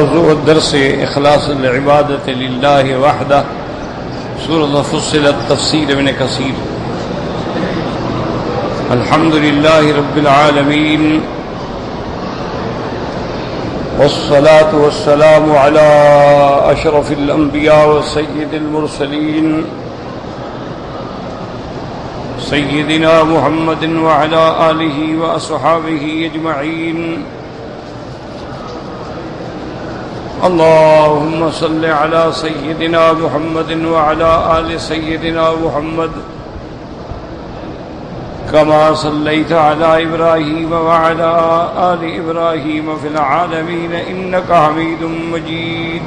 موضوع الدرس اخلاص العبادة لله وحده، سورة فصلت تفسیر ابن کثیر۔ الحمد للہ رب العالمین، والصلاة والسلام على اشرف الانبیاء وسید المرسلین سیدنا محمد وعلى آلہ واصحابہ اجمعین۔ اللهم صل على سيدنا محمد وعلى آل سيدنا محمد كما صليت على إبراهيم وعلى آل إبراهيم في العالمين إنك حميد مجيد۔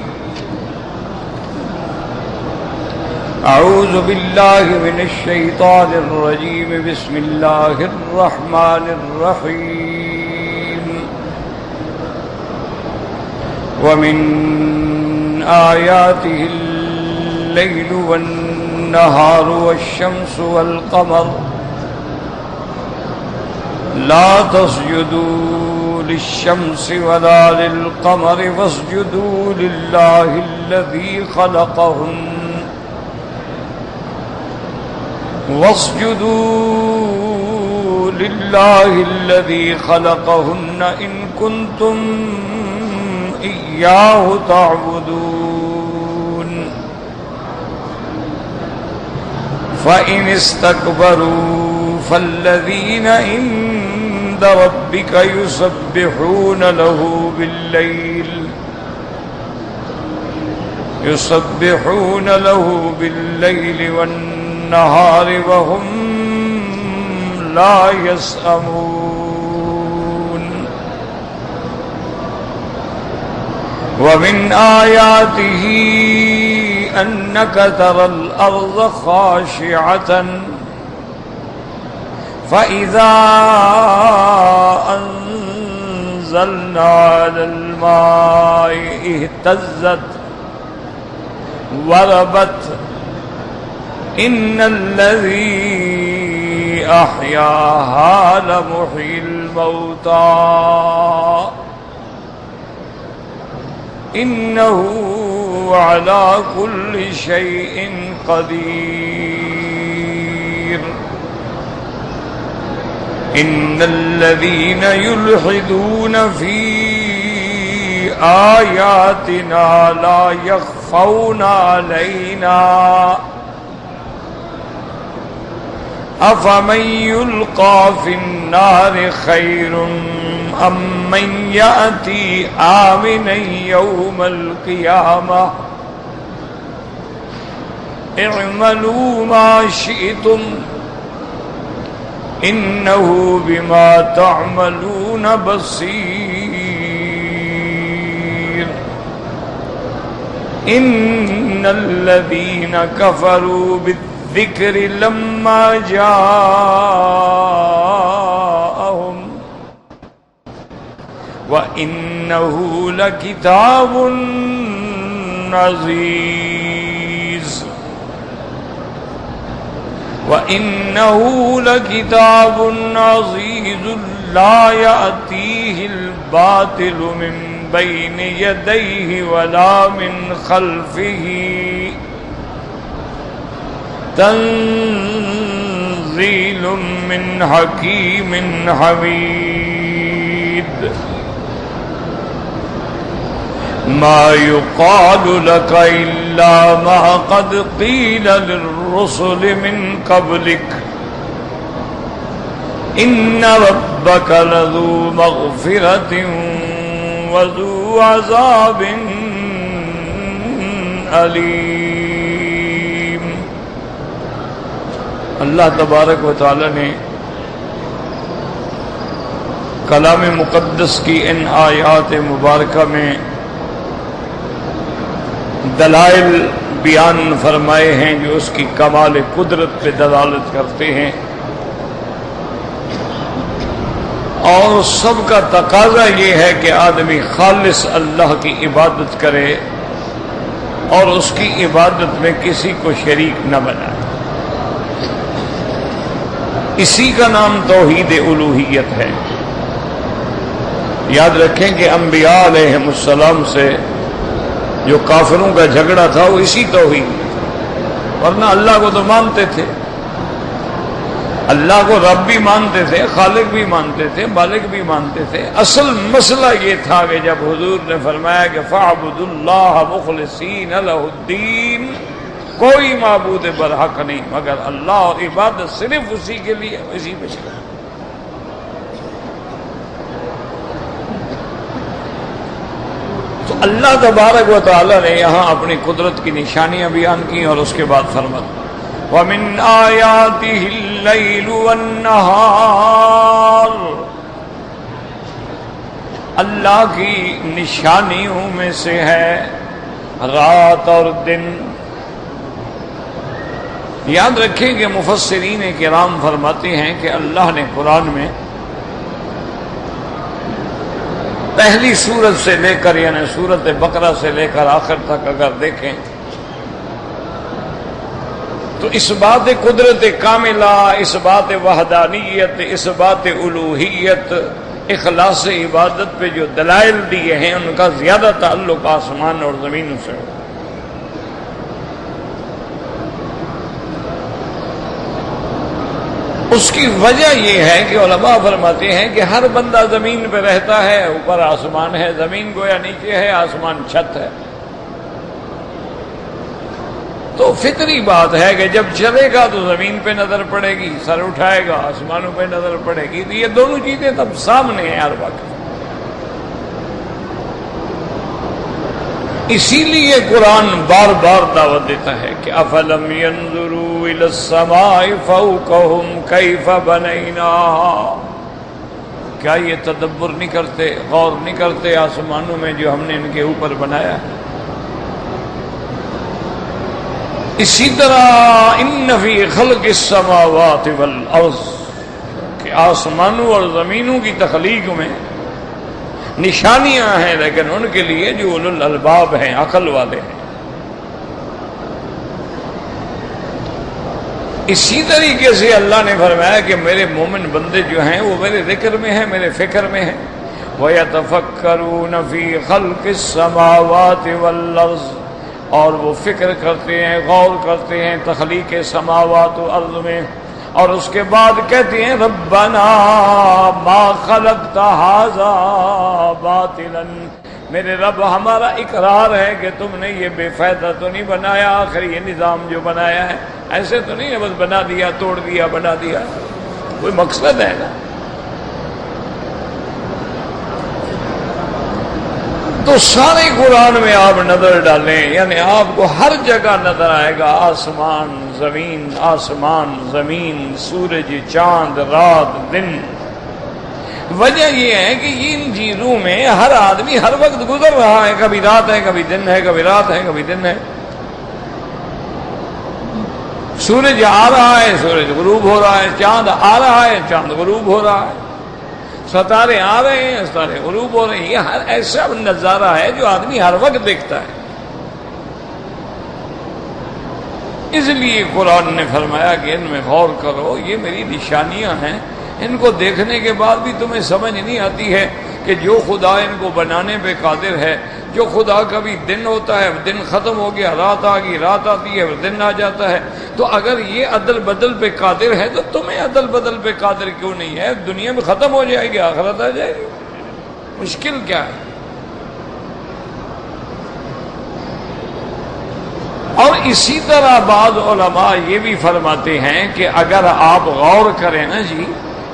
أعوذ بالله من الشيطان الرجيم، بسم الله الرحمن الرحيم۔ ومن آياته الليل والنهار والشمس والقمر لا تسجدوا للشمس ولا للقمر واسجدوا لله الذي خلقهن إن كنتم إياه تعبدون۔ فإن استكبروا فالذين عند ربك يسبحون له بالليل والنهار وهم لا يسأمون۔ ومن آياته أنك ترى الأرض خاشعة فإذا أنزلنا على الماء اهتزت وربت إن الذي أحياها لمحيي الموتى إنه على كل شيء قدير۔ إن الذين يلحدون في آياتنا لا يخفون علينا أفمن يلقى في النار خير أم من يأتي آمنا يوم القيامة اعملوا ما شئتم إنه بما تعملون بصير۔ إن الذين كفروا بالذكر لما جاءهم وإنه لكتاب عزيز لا يأتيه الباطل من بين يديه ولا من خلفه تنزيل من حكيم حميد۔ ما يقال لك إلا ما قد قيل للرسل من قبلك إن ربك لذو مغفرة وذو عذاب أليم۔ اللہ تبارک و تعالی نے کلام مقدس کی ان آیات مبارکہ میں دلائل بیان فرمائے ہیں جو اس کی کمال قدرت پہ دلالت کرتے ہیں، اور سب کا تقاضا یہ ہے کہ آدمی خالص اللہ کی عبادت کرے اور اس کی عبادت میں کسی کو شریک نہ بنائے۔ اسی کا نام توحید الوہیت ہے۔ یاد رکھیں کہ انبیاء علیہم السلام سے جو کافروں کا جھگڑا تھا وہ اسی توحید میں تھا، ورنہ اللہ کو تو مانتے تھے، اللہ کو رب بھی مانتے تھے، خالق بھی مانتے تھے، مالک بھی مانتے تھے۔ اصل مسئلہ یہ تھا کہ جب حضور نے فرمایا کہ فاعبدوا اللہ مخلصین لہ الدین، کوئی معبود برحق نہیں مگر اللہ، اور عبادت صرف اسی کے لیے، اسی میں شکر۔ تو اللہ تبارک و تعالی نے یہاں اپنی قدرت کی نشانیاں بیان کی اور اس کے بعد فرمایا وَمِنْ آيَاتِهِ اللَّيْلُ وَالنَّهَارُ، اللہ کی نشانیوں میں سے ہے رات اور دن۔ یاد رکھیں کہ مفسرین کرام فرماتے ہیں کہ اللہ نے قرآن میں پہلی سورت سے لے کر یعنی سورت بقرہ سے لے کر آخر تک اگر دیکھیں تو اس بات قدرت کاملہ، اس بات وحدانیت، اس بات الوہیت، اخلاص عبادت پہ جو دلائل دیے ہیں ان کا زیادہ تعلق آسمان اور زمین سے ہے۔ اس کی وجہ یہ ہے کہ علماء فرماتے ہیں کہ ہر بندہ زمین پہ رہتا ہے، اوپر آسمان ہے، زمین گویا نیچے ہے، آسمان چھت ہے، تو فطری بات ہے کہ جب چلے گا تو زمین پہ نظر پڑے گی، سر اٹھائے گا آسمانوں پہ نظر پڑے گی، تو یہ دونوں چیزیں تب سامنے ہیں ہر وقت۔ اسی لیے قرآن بار بار دعوت دیتا ہے کہ افلم ينظروا الى السماء فوقهم كيف بنيناها، کیا یہ تدبر نہیں کرتے، غور نہیں کرتے آسمانوں میں جو ہم نے ان کے اوپر بنایا ہے۔ اسی طرح ان فی خلق السماوات والارض، کہ آسمانوں اور زمینوں کی تخلیق میں نشانیاں ہیں، لیکن ان کے لیے جو اولو الالباب ہیں، عقل والے ہیں۔ اسی طریقے سے اللہ نے فرمایا کہ میرے مومن بندے جو ہیں وہ میرے ذکر میں ہیں، میرے فکر میں ہیں۔ وَيَتَفَكَّرُونَ فِي خَلْقِ السَّمَاوَاتِ وَالْأَرْضِ، اور وہ فکر کرتے ہیں، غور کرتے ہیں تخلیق سماوات و ارض میں، اور اس کے بعد کہتے ہیں ربنا ما خلقت هذا باطلا، میرے رب ہمارا اقرار ہے کہ تم نے یہ بے فائدہ تو نہیں بنایا، آخر یہ نظام جو بنایا ہے ایسے تو نہیں ہے بس بنا دیا، توڑ دیا، بنا دیا، کوئی مقصد ہے نا۔ تو سارے قرآن میں آپ نظر ڈالیں، یعنی آپ کو ہر جگہ نظر آئے گا آسمان زمین، آسمان زمین، سورج چاند، رات دن۔ وجہ یہ ہے کہ ان چیزوں میں ہر آدمی ہر وقت گزر رہا ہے، کبھی رات ہے، کبھی دن ہے، کبھی رات ہے، کبھی دن ہے۔ سورج آ رہا ہے، سورج غروب ہو رہا ہے، چاند آ رہا ہے، چاند غروب ہو رہا ہے، ستارے آ رہے ہیں، ستارے غروب ہو رہے ہیں۔ یہ ہر ایسا نظارہ ہے جو آدمی ہر وقت دیکھتا ہے۔ اس لیے قرآن نے فرمایا کہ ان میں غور کرو، یہ میری نشانیاں ہیں، ان کو دیکھنے کے بعد بھی تمہیں سمجھ نہیں آتی ہے کہ جو خدا ان کو بنانے پہ قادر ہے، جو خدا کبھی دن ہوتا ہے، دن ختم ہو گیا، رات آ گئی، رات آتی ہے، دن آ جاتا ہے، تو اگر یہ عدل بدل پہ قادر ہے تو تمہیں عدل بدل پہ قادر کیوں نہیں ہے؟ دنیا میں ختم ہو جائے گی، آخرت آ جائے گی، مشکل کیا ہے؟ اور اسی طرح بعض علماء یہ بھی فرماتے ہیں کہ اگر آپ غور کریں نا جی،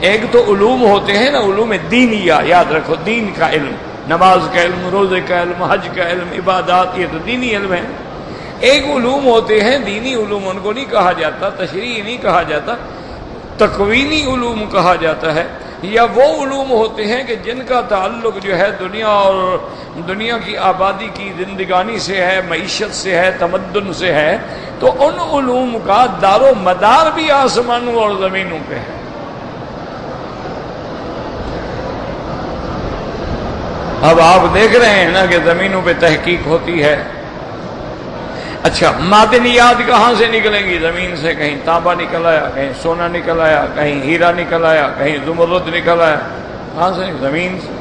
ایک تو علوم ہوتے ہیں نا، علوم دینیہ، یاد رکھو، دین کا علم، نماز کا علم، روزے کا علم، حج کا علم، عبادات، یہ تو دینی علم ہے۔ ایک علوم ہوتے ہیں دینی علوم، ان کو نہیں کہا جاتا، تشریعی نہیں کہا جاتا، تکوینی علوم کہا جاتا ہے، یا وہ علوم ہوتے ہیں کہ جن کا تعلق جو ہے دنیا اور دنیا کی آبادی کی زندگانی سے ہے، معیشت سے ہے، تمدن سے ہے، تو ان علوم کا دار و مدار بھی آسمانوں اور زمینوں پہ ہے۔ اب آپ دیکھ رہے ہیں نا کہ زمینوں پہ تحقیق ہوتی ہے، اچھا معدنیات کہاں سے نکلیں گی؟ زمین سے، کہیں تانبا نکل آیا، کہیں سونا نکل آیا، کہیں ہیرا نکل آیا، کہیں زمرد نکل آیا، کہاں سے؟ زمین سے۔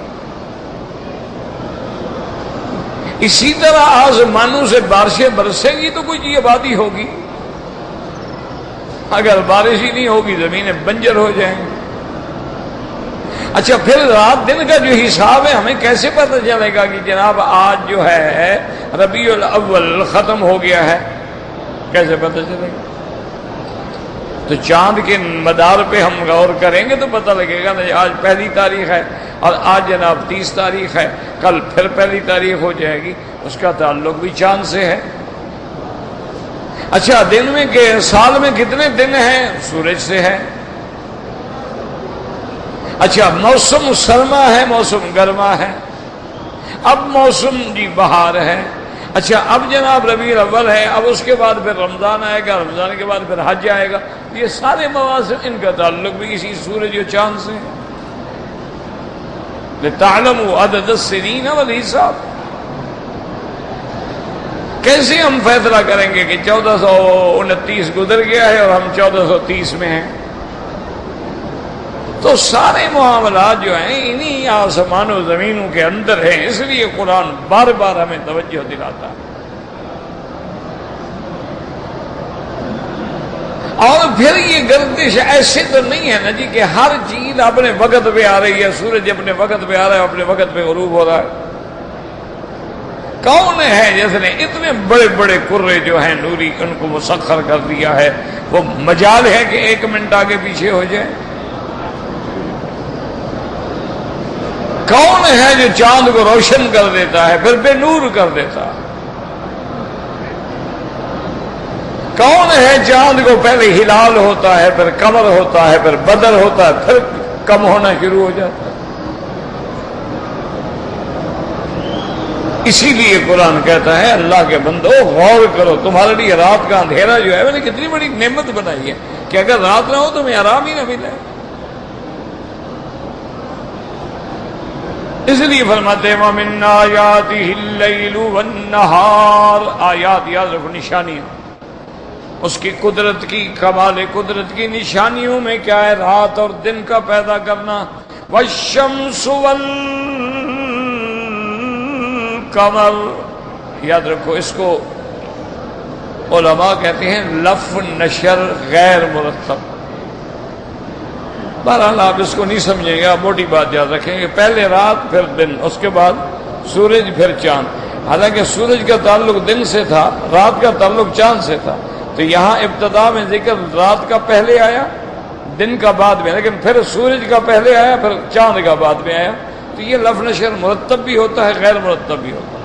اسی طرح آسمانوں سے بارشیں برسیں گی تو کوئی آبادی ہوگی، اگر بارش ہی نہیں ہوگی زمینیں بنجر ہو جائیں گی۔ اچھا پھر رات دن کا جو حساب ہے ہمیں کیسے پتہ چلے گا کہ جناب آج جو ہے ربیع الاول ختم ہو گیا ہے؟ کیسے پتہ چلے گا؟ تو چاند کے مدار پہ ہم غور کریں گے تو پتہ لگے گا نا آج پہلی تاریخ ہے اور آج جناب 30 تاریخ ہے، کل پھر پہلی تاریخ ہو جائے گی، اس کا تعلق بھی چاند سے ہے۔ اچھا دن میں کہ سال میں کتنے دن ہیں؟ سورج سے ہے۔ اچھا موسم سرما ہے، موسم گرما ہے، اب موسم جی بہار ہے۔ اچھا اب جناب ربیع الاول ہے، اب اس کے بعد پھر رمضان آئے گا، رمضان کے بعد پھر حج آئے گا، یہ سارے مواسم ان کا تعلق بھی اسی سورج و چاند سے ہے۔ لِتَعْلَمُوا عَدَدَ السِّنِينَ وَالْحِسَابَ۔ کیسے ہم فیصلہ کریں گے کہ 1429 گزر گیا ہے اور ہم 1430 میں ہیں؟ تو سارے معاملات جو ہیں انہی آسمان و زمینوں کے اندر ہیں، اس لیے قرآن بار بار ہمیں توجہ دلاتا ہے۔ اور پھر یہ گردش ایسے تو نہیں ہے نا جی کہ ہر چیز اپنے وقت پہ آ رہی ہے، سورج اپنے وقت پہ آ رہا ہے، اپنے وقت پہ غروب ہو رہا ہے۔ کون ہے جس نے اتنے بڑے بڑے کرے جو ہیں نوری ان کو مسخر کر دیا ہے؟ وہ مجال ہے کہ 1 منٹ آگے پیچھے ہو جائے؟ کون ہے جو چاند کو روشن کر دیتا ہے پھر بے نور کر دیتا ہے؟ کون ہے چاند کو پہلے ہلال ہوتا ہے، پھر قمر ہوتا ہے، پھر بدر ہوتا ہے، پھر کم ہونا شروع ہو جاتا ہے؟ اسی لیے قرآن کہتا ہے اللہ کے بندو غور کرو، تمہارے لیے رات کا اندھیرا جو ہے میں نے کتنی بڑی نعمت بنائی ہے کہ اگر رات نہ ہو تو تمہیں آرام ہی نہ ملے۔ اس لیے فرماتے ہیں وَمِنْ آیَاتِهِ اللَّيْلُ وَالنَّهَارُ، آیات یاد رکھو، نشانیاں اس کی قدرت کی، کمال قدرت کی نشانیوں میں کیا ہے؟ رات اور دن کا پیدا کرنا۔ وَالشَّمْسُ وَالْقَمَرُ، یاد رکھو اس کو علماء کہتے ہیں لف نشر غیر مرتب۔ بہرحال آپ اس کو نہیں سمجھیں گے، آپ موٹی بات یاد رکھیں گے، پہلے رات پھر دن، اس کے بعد سورج پھر چاند۔ حالانکہ سورج کا تعلق دن سے تھا، رات کا تعلق چاند سے تھا، تو یہاں ابتدا میں ذکر رات کا پہلے آیا، دن کا بعد میں، لیکن پھر سورج کا پہلے آیا، پھر چاند کا بعد میں آیا۔ تو یہ لف نشر مرتب بھی ہوتا ہے، غیر مرتب بھی ہوتا ہے۔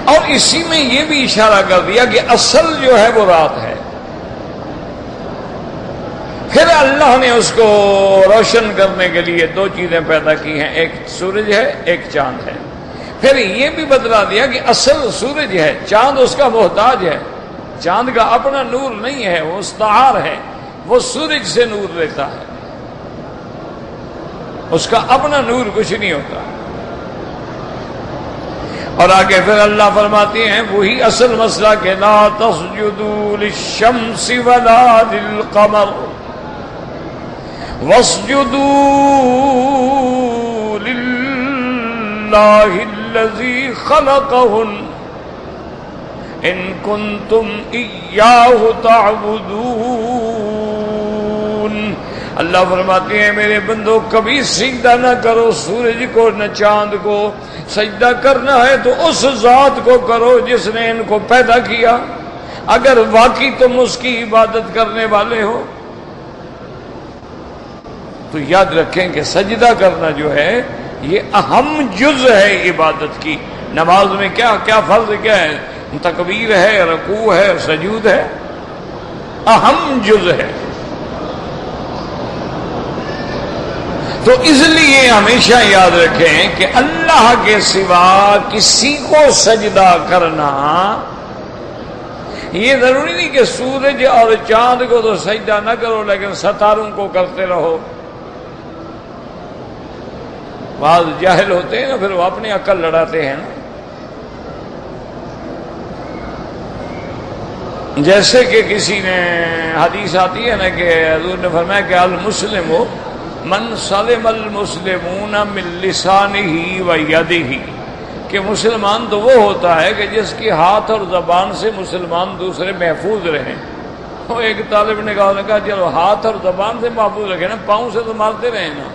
اور اسی میں یہ بھی اشارہ کر دیا کہ اصل جو ہے وہ رات ہے، پھر اللہ نے اس کو روشن کرنے کے لیے 2 چیزیں پیدا کی ہیں، ایک سورج ہے، ایک چاند ہے۔ پھر یہ بھی بتلا دیا کہ اصل سورج ہے، چاند اس کا محتاج ہے، چاند کا اپنا نور نہیں ہے، وہ مستعار ہے، وہ سورج سے نور لیتا ہے، اس کا اپنا نور کچھ نہیں ہوتا۔ اور آگے پھر اللہ فرماتے ہیں وہی اصل مسئلہ کہ لا تسجدوا للشمس ولا للقمر واسجدوا للہ الذی خلقہن ان کنتم ایاہ تعبدون۔ اللہ فرماتے ہیں میرے بندو کبھی سجدہ نہ کرو سورج کو نہ چاند کو، سجدہ کرنا ہے تو اس ذات کو کرو جس نے ان کو پیدا کیا، اگر واقعی تم اس کی عبادت کرنے والے ہو۔ تو یاد رکھیں کہ سجدہ کرنا جو ہے یہ اہم جز ہے عبادت کی۔ نماز میں کیا فرض کیا ہے؟ تکبیر ہے، رکوع ہے، سجود ہے، اہم جز ہے۔ تو اس لیے ہمیشہ یاد رکھیں کہ اللہ کے سوا کسی کو سجدہ کرنا، یہ ضروری نہیں کہ سورج اور چاند کو تو سجدہ نہ کرو لیکن ستاروں کو کرتے رہو۔ بعض جاہل ہوتے ہیں نا، پھر وہ اپنی عقل لڑاتے ہیں نا، جیسے کہ کسی نے حدیث آتی ہے نا کہ حضور نے فرمایا کہ المسلم من سلم المسلمون من لسانه و یدہ، کہ مسلمان تو وہ ہوتا ہے کہ جس کی ہاتھ اور زبان سے مسلمان دوسرے محفوظ رہیں۔ وہ ایک طالب نے کہا چلو ہاتھ اور زبان سے محفوظ رکھے نا، پاؤں سے تو مارتے رہیں نا،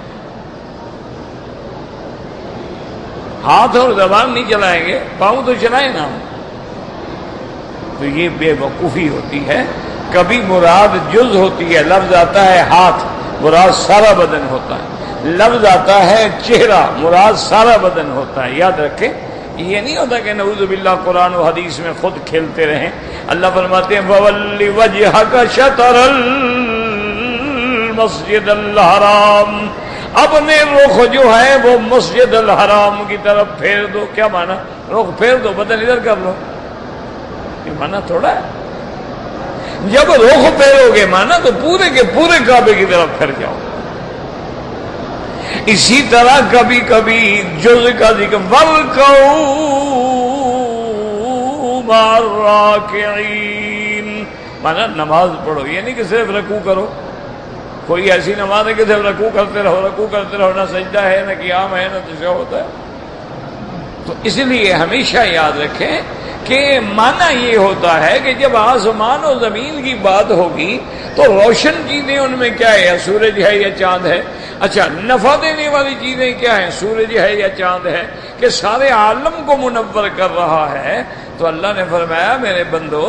ہاتھ اور زبان نہیں چلائیں گے، پاؤں تو چلائیں نا۔ تو یہ بے وقوفی ہوتی ہے۔ کبھی مراد جز ہوتی ہے، لفظ آتا ہے ہاتھ، مراد سارا بدن ہوتا ہے، لفظ آتا ہے چہرہ، مراد سارا بدن ہوتا ہے۔ یاد رکھیں، یہ نہیں ہوتا کہ نعوذ باللہ قرآن و حدیث میں خود کھیلتے رہیں۔ اللہ فرماتے ہیں وَوَلِّ وَجْهَكَ شَطْرَ الْمَسْجِدِ الْحَرَامِ، اپنے رخ جو ہے وہ مسجد الحرام کی طرف پھیر دو۔ کیا مانا؟ رخ پھیر دو، بدن ادھر کر لو، یہ مانا تھوڑا ہے۔ جب رخ پھیرو گے مانا تو پورے کے پورے کعبے کی طرف پھر جاؤ۔ اسی طرح کبھی کبھی جز کا ذکر وَارْكَعُوا مَعَ الرَّاكِعِينَ، مانا نماز پڑھو، یہ نہیں کہ صرف رکوع کرو۔ کوئی ایسی نماز ہے کہ صرف رکوع کرتے رہو، نہ سجدہ ہے، نہ قیام ہے، نہ تشہد ہے۔ تو اس لیے ہمیشہ یاد رکھیں کہ معنی یہ ہوتا ہے کہ جب آسمان و زمین کی بات ہوگی تو روشن چیزیں ان میں کیا ہے؟ یا سورج ہے یا چاند ہے۔ اچھا، نفع دینے والی چیزیں کیا ہیں؟ سورج ہے یا چاند ہے، کہ سارے عالم کو منور کر رہا ہے۔ تو اللہ نے فرمایا میرے بندو،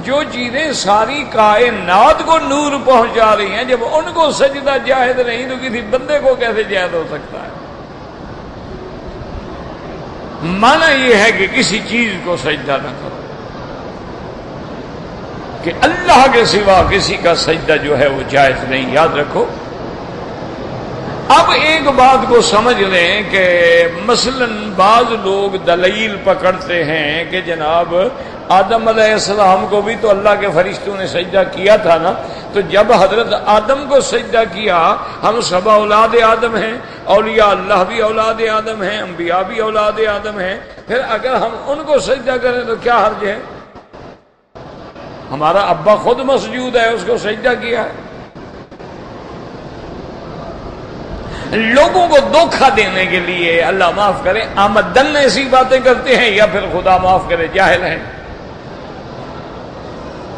جو چیزیں ساری کائنات کو نور پہنچا رہی ہیں، جب ان کو سجدہ جائز نہیں تو کسی بندے کو کیسے جائز ہو سکتا ہے؟ معنی یہ ہے کہ کسی چیز کو سجدہ نہ کرو، کہ اللہ کے سوا کسی کا سجدہ جو ہے وہ جائز نہیں۔ یاد رکھو۔ اب ایک بات کو سمجھ لیں کہ مثلا بعض لوگ دلیل پکڑتے ہیں کہ جناب آدم علیہ السلام کو بھی تو اللہ کے فرشتوں نے سجدہ کیا تھا نا، تو جب حضرت آدم کو سجدہ کیا، ہم سب اولاد آدم ہیں، اولیاء اللہ بھی اولاد آدم ہیں، انبیاء بھی اولاد آدم ہیں، پھر اگر ہم ان کو سجدہ کریں تو کیا حرج ہے؟ ہمارا ابا خود مسجود ہے، اس کو سجدہ کیا ہے۔ لوگوں کو دھوکہ دینے کے لیے اللہ معاف کرے آمدن ایسی باتیں کرتے ہیں، یا پھر خدا معاف کرے جاہل ہیں،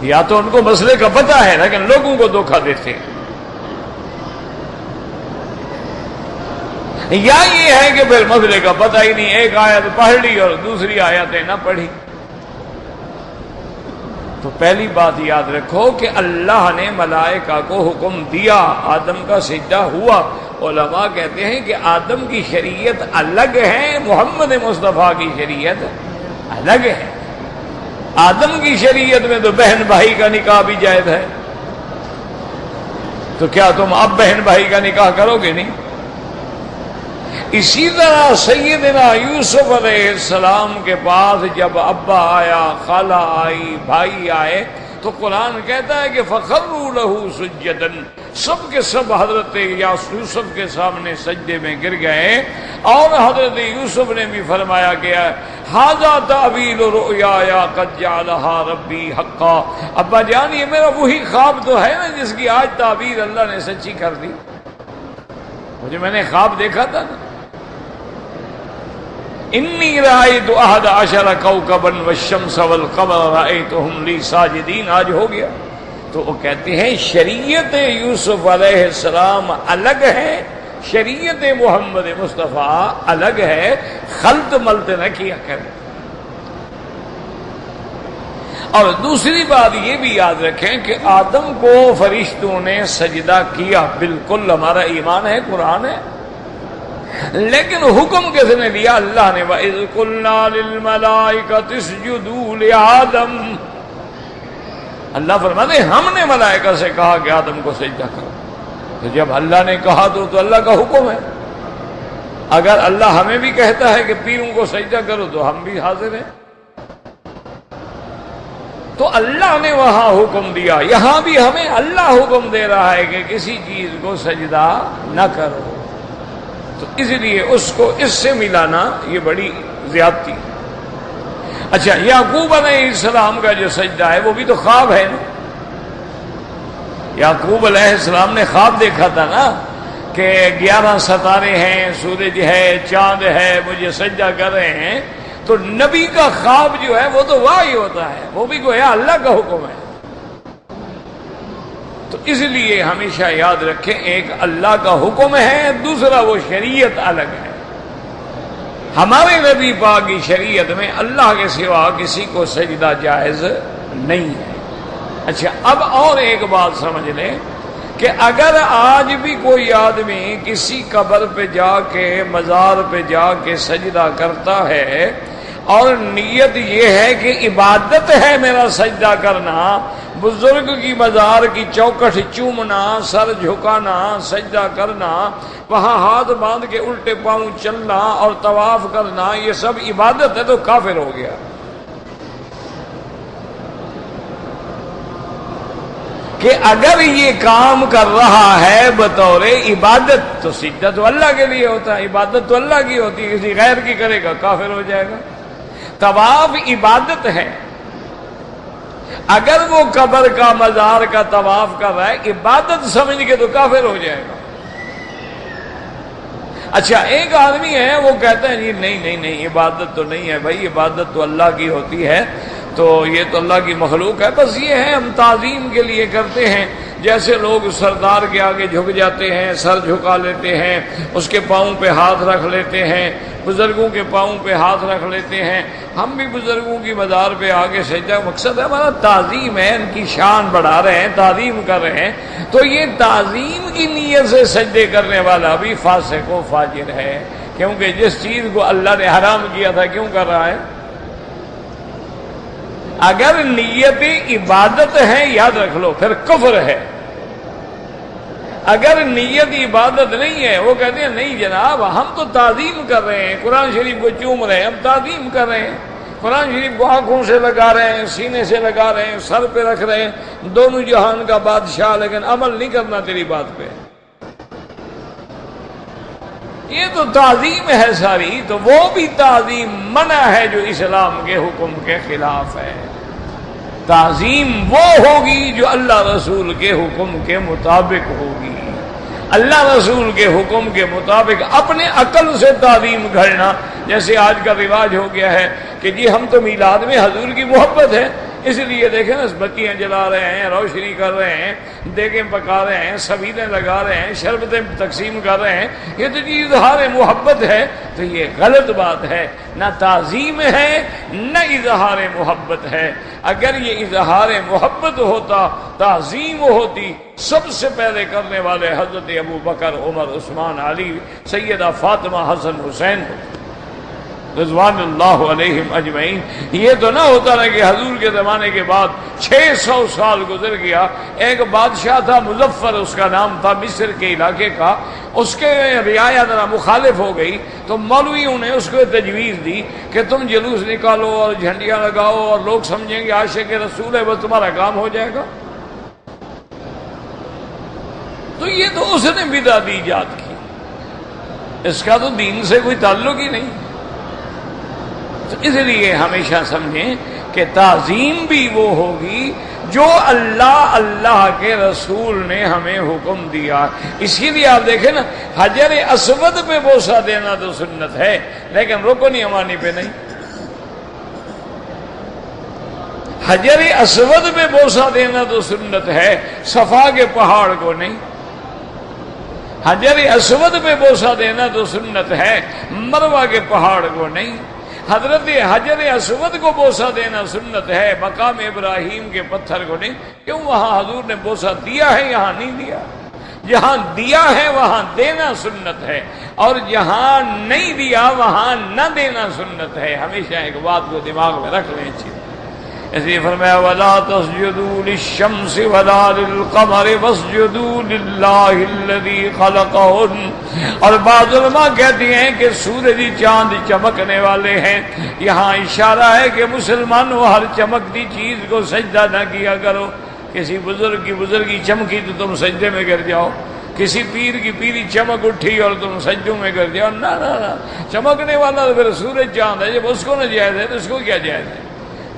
یا تو ان کو مسئلے کا پتہ ہے لیکن لوگوں کو دھوکہ دیتے ہیں، یا یہ ہے کہ پھر مسئلے کا پتہ ہی نہیں، ایک آیت پڑھ لی اور دوسری آیتیں نہ پڑھی۔ تو پہلی بات یاد رکھو کہ اللہ نے ملائکہ کو حکم دیا، آدم کا سجدہ ہوا۔ علماء کہتے ہیں کہ آدم کی شریعت الگ ہے، محمد مصطفیٰ کی شریعت الگ ہے۔ آدم کی شریعت میں تو بہن بھائی کا نکاح بھی جائز ہے، تو کیا تم اب بہن بھائی کا نکاح کرو گے؟ نہیں۔ اسی طرح سیدنا یوسف علیہ السلام کے پاس جب ابا آیا، خالہ آئی، بھائی آئے، تو قرآن کہتا ہے کہ فَخَرُّوا لَهُ سُجَّدًا، سب کے سب حضرت یوسف کے سامنے سجدے میں گر گئے، اور حضرت یوسف نے بھی فرمایا کہ ھذا تأویل رؤیایا قد جعلھا ربی حقا، ابا جان یہ میرا وہی خواب تو ہے نا جس کی آج تعبیر اللہ نے سچی کر دی، مجھے میں نے خواب دیکھا تھا نا، انی رأیت احد عشر کوکبا والشمس والقمر رأیتہم لی ساجدین، آج ہو گیا۔ تو وہ کہتے ہیں شریعت یوسف علیہ السلام الگ ہے، شریعت محمد مصطفیٰ الگ ہے، خلط ملط نہ کیا کریں۔ اور دوسری بات یہ بھی یاد رکھیں کہ آدم کو فرشتوں نے سجدہ کیا، بالکل ہمارا ایمان ہے، قرآن ہے، لیکن حکم کس نے دیا؟ اللہ نے وَإِذْ قُلْنَا لِلْمَلَائِكَةِ اسْجُدُوا لِآدَمَ، اللہ فرماتے ہیں ہم نے ملائکہ سے کہا کہ آدم کو سجدہ کرو، تو جب اللہ نے کہا تو اللہ کا حکم ہے۔ اگر اللہ ہمیں بھی کہتا ہے کہ پیروں کو سجدہ کرو تو ہم بھی حاضر ہیں۔ تو اللہ نے وہاں حکم دیا، یہاں بھی ہمیں اللہ حکم دے رہا ہے کہ کسی چیز کو سجدہ نہ کرو، تو اس لیے اس کو اس سے ملانا یہ بڑی زیادتی۔ اچھا، یعقوب علیہ السلام کا جو سجدہ ہے وہ بھی تو خواب ہے نا، یعقوب علیہ السلام نے خواب دیکھا تھا نا کہ 11 ستارے ہیں، سورج ہے، چاند ہے، مجھے سجدہ کر رہے ہیں، تو نبی کا خواب جو ہے وہ تو وحی ہوتا ہے، وہ بھی گویا اللہ کا حکم ہے۔ تو اس لیے ہمیشہ یاد رکھیں، ایک اللہ کا حکم ہے، دوسرا وہ شریعت الگ ہے۔ ہمارے نبی پاک کی شریعت میں اللہ کے سوا کسی کو سجدہ جائز نہیں ہے۔ اچھا، اب اور ایک بات سمجھ لیں کہ اگر آج بھی کوئی آدمی کسی قبر پہ جا کے، مزار پہ جا کے سجدہ کرتا ہے اور نیت یہ ہے کہ عبادت ہے میرا سجدہ کرنا، بزرگ کی مزار کی چوکٹ چومنا، سر جھکانا، سجدہ کرنا، وہاں ہاتھ باندھ کے الٹے پاؤں چلنا اور طواف کرنا، یہ سب عبادت ہے، تو کافر ہو گیا۔ کہ اگر یہ کام کر رہا ہے بطور عبادت تو سجدہ تو اللہ کے لیے ہوتا ہے، عبادت تو اللہ کی ہوتی ہے، کسی غیر کی کرے گا کافر ہو جائے گا۔ طواف عبادت ہے، اگر وہ قبر کا مزار کا طواف کر رہا ہے عبادت سمجھ کے تو کافر ہو جائے گا۔ اچھا، ایک آدمی ہے وہ کہتا ہے جی نہیں عبادت تو نہیں ہے بھائی، عبادت تو اللہ کی ہوتی ہے، تو یہ تو اللہ کی مخلوق ہے، بس یہ ہے ہم تعظیم کے لیے کرتے ہیں، جیسے لوگ سردار کے آگے جھک جاتے ہیں، سر جھکا لیتے ہیں، اس کے پاؤں پہ ہاتھ رکھ لیتے ہیں، بزرگوں کے پاؤں پہ ہاتھ رکھ لیتے ہیں، ہم بھی بزرگوں کی مزار پہ آگے سجدہ، مقصد ہے ہمارا تعظیم ہے، ان کی شان بڑھا رہے ہیں، تعظیم کر رہے ہیں، تو یہ تعظیم کی نیت سے سجدے کرنے والا بھی فاسق و فاجر ہے، کیونکہ جس چیز کو اللہ نے حرام کیا تھا کیوں کر رہا ہے؟ اگر نیت عبادت ہے یاد رکھ لو پھر کفر ہے، اگر نیت عبادت نہیں ہے، وہ کہتے ہیں نہیں جناب ہم تو تعظیم کر رہے ہیں، قرآن شریف کو چوم رہے ہیں، ہم تعظیم کر رہے ہیں، قرآن شریف کو آنکھوں سے لگا رہے ہیں، سینے سے لگا رہے ہیں، سر پہ رکھ رہے ہیں، دونوں جہان کا بادشاہ، لیکن عمل نہیں کرنا تیری بات پہ، یہ تو تعظیم ہے ساری، تو وہ بھی تعظیم منع ہے جو اسلام کے حکم کے خلاف ہے۔ تعظیم وہ ہوگی جو اللہ رسول کے حکم کے مطابق ہوگی، اللہ رسول کے حکم کے مطابق، اپنے عقل سے تعظیم گھڑنا، جیسے آج کا رواج ہو گیا ہے کہ جی ہم تو میلاد میں حضور کی محبت ہے، اس لیے دیکھیں نا بتیاں جلا رہے ہیں، روشنی کر رہے ہیں، دیگیں پکا رہے ہیں، سبیلیں لگا رہے ہیں، شربتیں تقسیم کر رہے ہیں، یہ تو جی اظہار محبت ہے، تو یہ غلط بات ہے، نہ تعظیم ہے نہ اظہار محبت ہے۔ اگر یہ اظہار محبت ہوتا، تعظیم ہوتی، سب سے پہلے کرنے والے حضرت ابو بکر، عمر، عثمان، علی، سیدہ فاطمہ، حسن، حسین رضوان اللہ علیہم اجمعین۔ یہ تو نہ ہوتا نا کہ حضور کے زمانے کے بعد 600 سال گزر گیا، ایک بادشاہ تھا مظفر اس کا نام تھا، مصر کے علاقے کا، اس کے رعایا ذرا مخالف ہو گئی تو مولویوں نے اس کو تجویز دی کہ تم جلوس نکالو اور جھنڈیاں لگاؤ اور لوگ سمجھیں گے عاشق رسول ہے، بس تمہارا کام ہو جائے گا۔ تو یہ تو اس نے بدعت ایجاد کی، اس کا تو دین سے کوئی تعلق ہی نہیں۔ تو اس لیے ہمیشہ سمجھیں کہ تعظیم بھی وہ ہوگی جو اللہ کے رسول نے ہمیں حکم دیا۔ اسی لیے آپ دیکھیں نا، حجر اسود پہ بوسہ دینا تو سنت ہے، لیکن رکن یمانی پہ نہیں۔ حجر اسود پہ بوسہ دینا تو سنت ہے، صفا کے پہاڑ کو نہیں۔ حجر اسود پہ بوسہ دینا تو سنت ہے، مروہ کے پہاڑ کو نہیں۔ حضرت حجر اسود کو بوسہ دینا سنت ہے، مقام ابراہیم کے پتھر کو نہیں۔ کیوں؟ وہاں حضور نے بوسہ دیا ہے، یہاں نہیں دیا۔ جہاں دیا ہے وہاں دینا سنت ہے، اور جہاں نہیں دیا وہاں نہ دینا سنت ہے۔ ہمیشہ ایک بات کو دماغ میں رکھ لیں اچھی، اس لیے فرمایا وَلَا تَسْجُدُوا لِلشَّمْسِ وَلَا لِلْقَمَرِ وَاسْجُدُوا لِلَّهِ الَّذِي خَلَقَهُنَّ۔ اور بعض علماء کہتے ہیں کہ سورج چاند چمکنے والے ہیں، یہاں اشارہ ہے کہ مسلمانوں ہر چمکتی چیز کو سجدہ نہ کیا کرو۔ کسی بزرگ کی بزرگی چمکی تو تم سجدے میں گر جاؤ، کسی پیر کی پیری چمک اٹھی اور تم سجدوں میں گر جاؤ، نہ نہ نہ، چمکنے والا تو پھر سورج چاند ہے، جب اس کو نہ جائز ہے تو اس کو کیا جائز ہے؟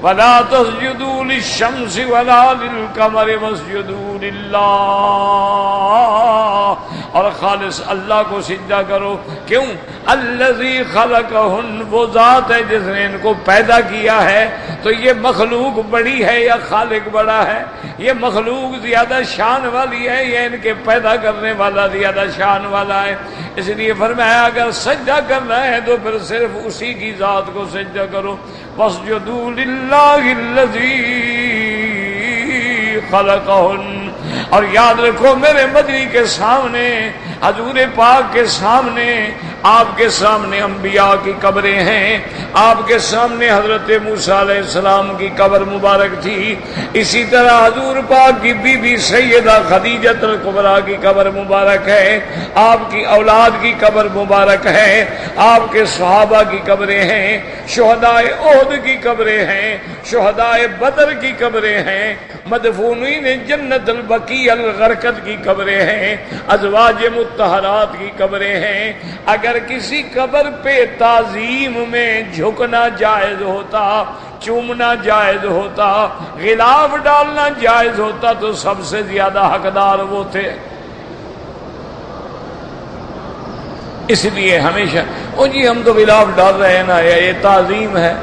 وَلَا تَسْجُدُوا لِلشَّمْسِ وَلَا لِلْقَمَرِ وَاسْجُدُوا لِلَّهِ اور خالص اللہ کو سجدہ کرو. کیوں؟ الذی خلقہن، وہ ذات ہے جس نے ان کو پیدا کیا ہے. تو یہ مخلوق بڑی ہے یا خالق بڑا ہے؟ یہ مخلوق زیادہ شان والی ہے یا ان کے پیدا کرنے والا زیادہ شان والا ہے؟ اس لیے فرمایا اگر سجدہ کرنا ہے تو پھر صرف اسی کی ذات کو سجدہ کرو. واسجدوا للہ الذی خلقہن. اور یاد رکھو میرے مدنی کے سامنے، حضور پاک کے سامنے، آپ کے سامنے انبیاء کی قبریں ہیں، آپ کے سامنے حضرت موسیٰ علیہ السلام کی قبر مبارک تھی، اسی طرح حضور پاک کی بی بی سیدہ خدیجہ الکبریٰ کی قبر مبارک ہے، آپ کی اولاد کی قبر مبارک ہے، آپ کے صحابہ کی قبریں ہیں، شہدائے احد کی قبریں ہیں، شہدائے بدر کی قبریں ہیں، مدفونین جنت البقیع الغرقد کی قبریں ہیں، ازواج مطہرات کی قبریں ہیں. اگر کسی قبر پہ تعظیم میں جھکنا جائز ہوتا، چومنا جائز ہوتا، غلاف ڈالنا جائز ہوتا تو سب سے زیادہ حقدار وہ تھے. اس لیے ہمیشہ جی ہم تو غلاف ڈال رہے ہیں نا، یہ تعظیم ہے.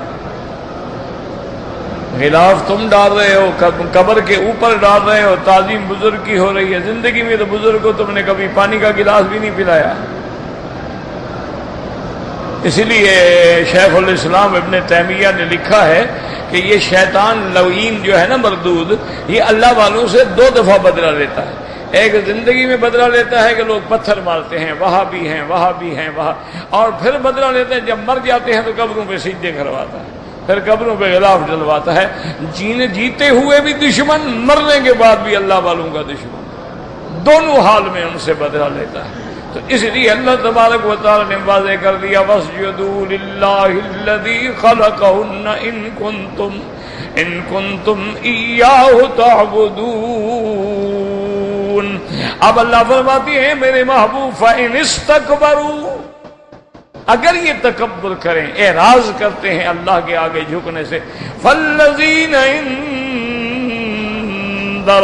غلاف تم ڈال رہے ہو، قبر کے اوپر ڈال رہے ہو، تعظیم بزرگ کی ہو رہی ہے. زندگی میں تو بزرگ کو تم نے کبھی پانی کا گلاس بھی نہیں پلایا. اس لیے شیخ الاسلام ابن تیمیہ نے لکھا ہے کہ یہ شیطان لعین جو ہے نا مردود، یہ اللہ والوں سے 2 دفعہ بدلہ لیتا ہے. ایک زندگی میں بدلہ لیتا ہے کہ لوگ پتھر مارتے ہیں، وہاں بھی ہیں وہاں بھی ہیں وہاں، اور پھر بدلہ لیتے ہیں جب مر جاتے ہیں تو قبروں پہ سجدے کرواتا ہے، پھر قبروں پہ غلاف ڈلواتا ہے. جیتے ہوئے بھی دشمن، مرنے کے بعد بھی اللہ والوں کا دشمن، دونوں حال میں ان سے بدلہ لیتا ہے. تو اس لیے اللہ تبارک و تعالی نے واضح کر دیا وَاسْجُدُوا لِلَّهِ الَّذِي خَلَقَهُنَّ إِن كُنتُمْ إِيَّاهُ تَعْبُدُونَ. اب اللہ فرماتی ہیں میرے محبوب فَإِنِ اسْتَكْبَرُوا، اگر یہ تکبر کریں، اعراض کرتے ہیں اللہ کے آگے جھکنے سے، فَالَّذِينَ عِندَ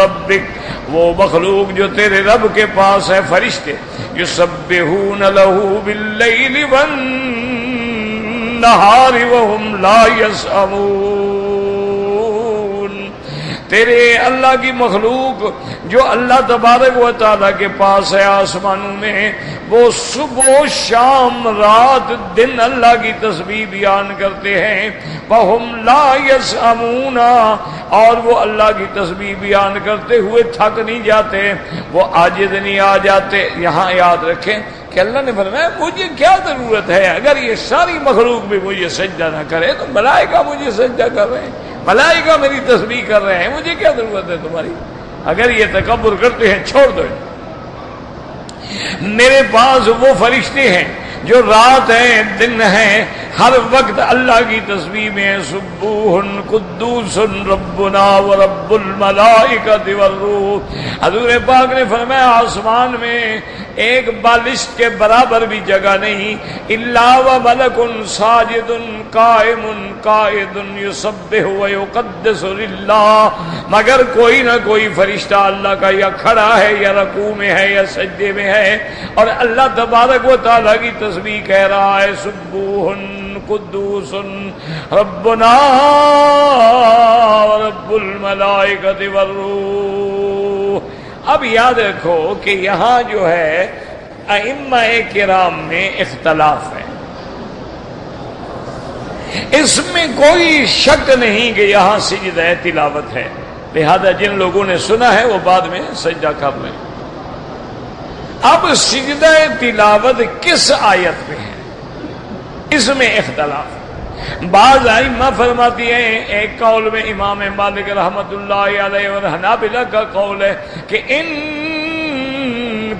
رَبِّكَ، وہ مخلوق جو تیرے رب کے پاس ہے، فرشتے، یسبحون لہ باللیل والنہار وہم لا یسأمون. تیرے اللہ کی مخلوق جو اللہ تبارک و تعالیٰ کے پاس ہے آسمانوں میں، وہ صبح و شام رات دن اللہ کی تسبیح بیان کرتے ہیں. وَهُمْ لَا يَسْأَمُونَ، اور وہ اللہ کی تسبیح بیان کرتے ہوئے تھک نہیں جاتے، وہ عاجز نہیں آ جاتے. یہاں یاد رکھیں کہ اللہ نے فرمایا مجھے کیا ضرورت ہے، اگر یہ ساری مخلوق بھی مجھے سجدہ نہ کرے تو ملائکہ مجھے سجدہ کر رہے ہیں، ملائکہ میری تسبیح کر رہے ہیں، مجھے کیا ضرورت ہے تمہاری؟ اگر یہ تکبر کرتے ہیں چھوڑ دو. میرے پاس وہ فرشتے ہیں جو رات ہیں دن ہیں، ہر وقت اللہ کی تسبیح میں سبوح قدوس ربنا ورب الملائکۃ والروح. حضور پاک نے فرمایا آسمان میں ایک بالشت کے برابر بھی جگہ نہیں، الا وملک ساجد قائم قائد یسبح ویقدس للہ، مگر کوئی نہ کوئی فرشتہ اللہ کا یا کھڑا ہے یا رکوع میں ہے یا سجدے میں ہے، اور اللہ تبارک و تعالیٰ کی تسبیح کہہ رہا ہے سبوح قدوس ربنا رب الملائکۃ والروح. اب یاد رکھو کہ یہاں جو ہے ائمہ کرام میں اختلاف ہے، اس میں کوئی شک نہیں کہ یہاں سجدہ تلاوت ہے، لہذا جن لوگوں نے سنا ہے وہ بعد میں سجدہ کر لیں. اب سجدہ تلاوت کس آیت میں ہے، اس میں اختلاف. بعض ائمہ فرماتی ہیں، ایک قول میں امام مالک رحمۃ اللہ علیہ اور حنابلہ کا قول ہے کہ ان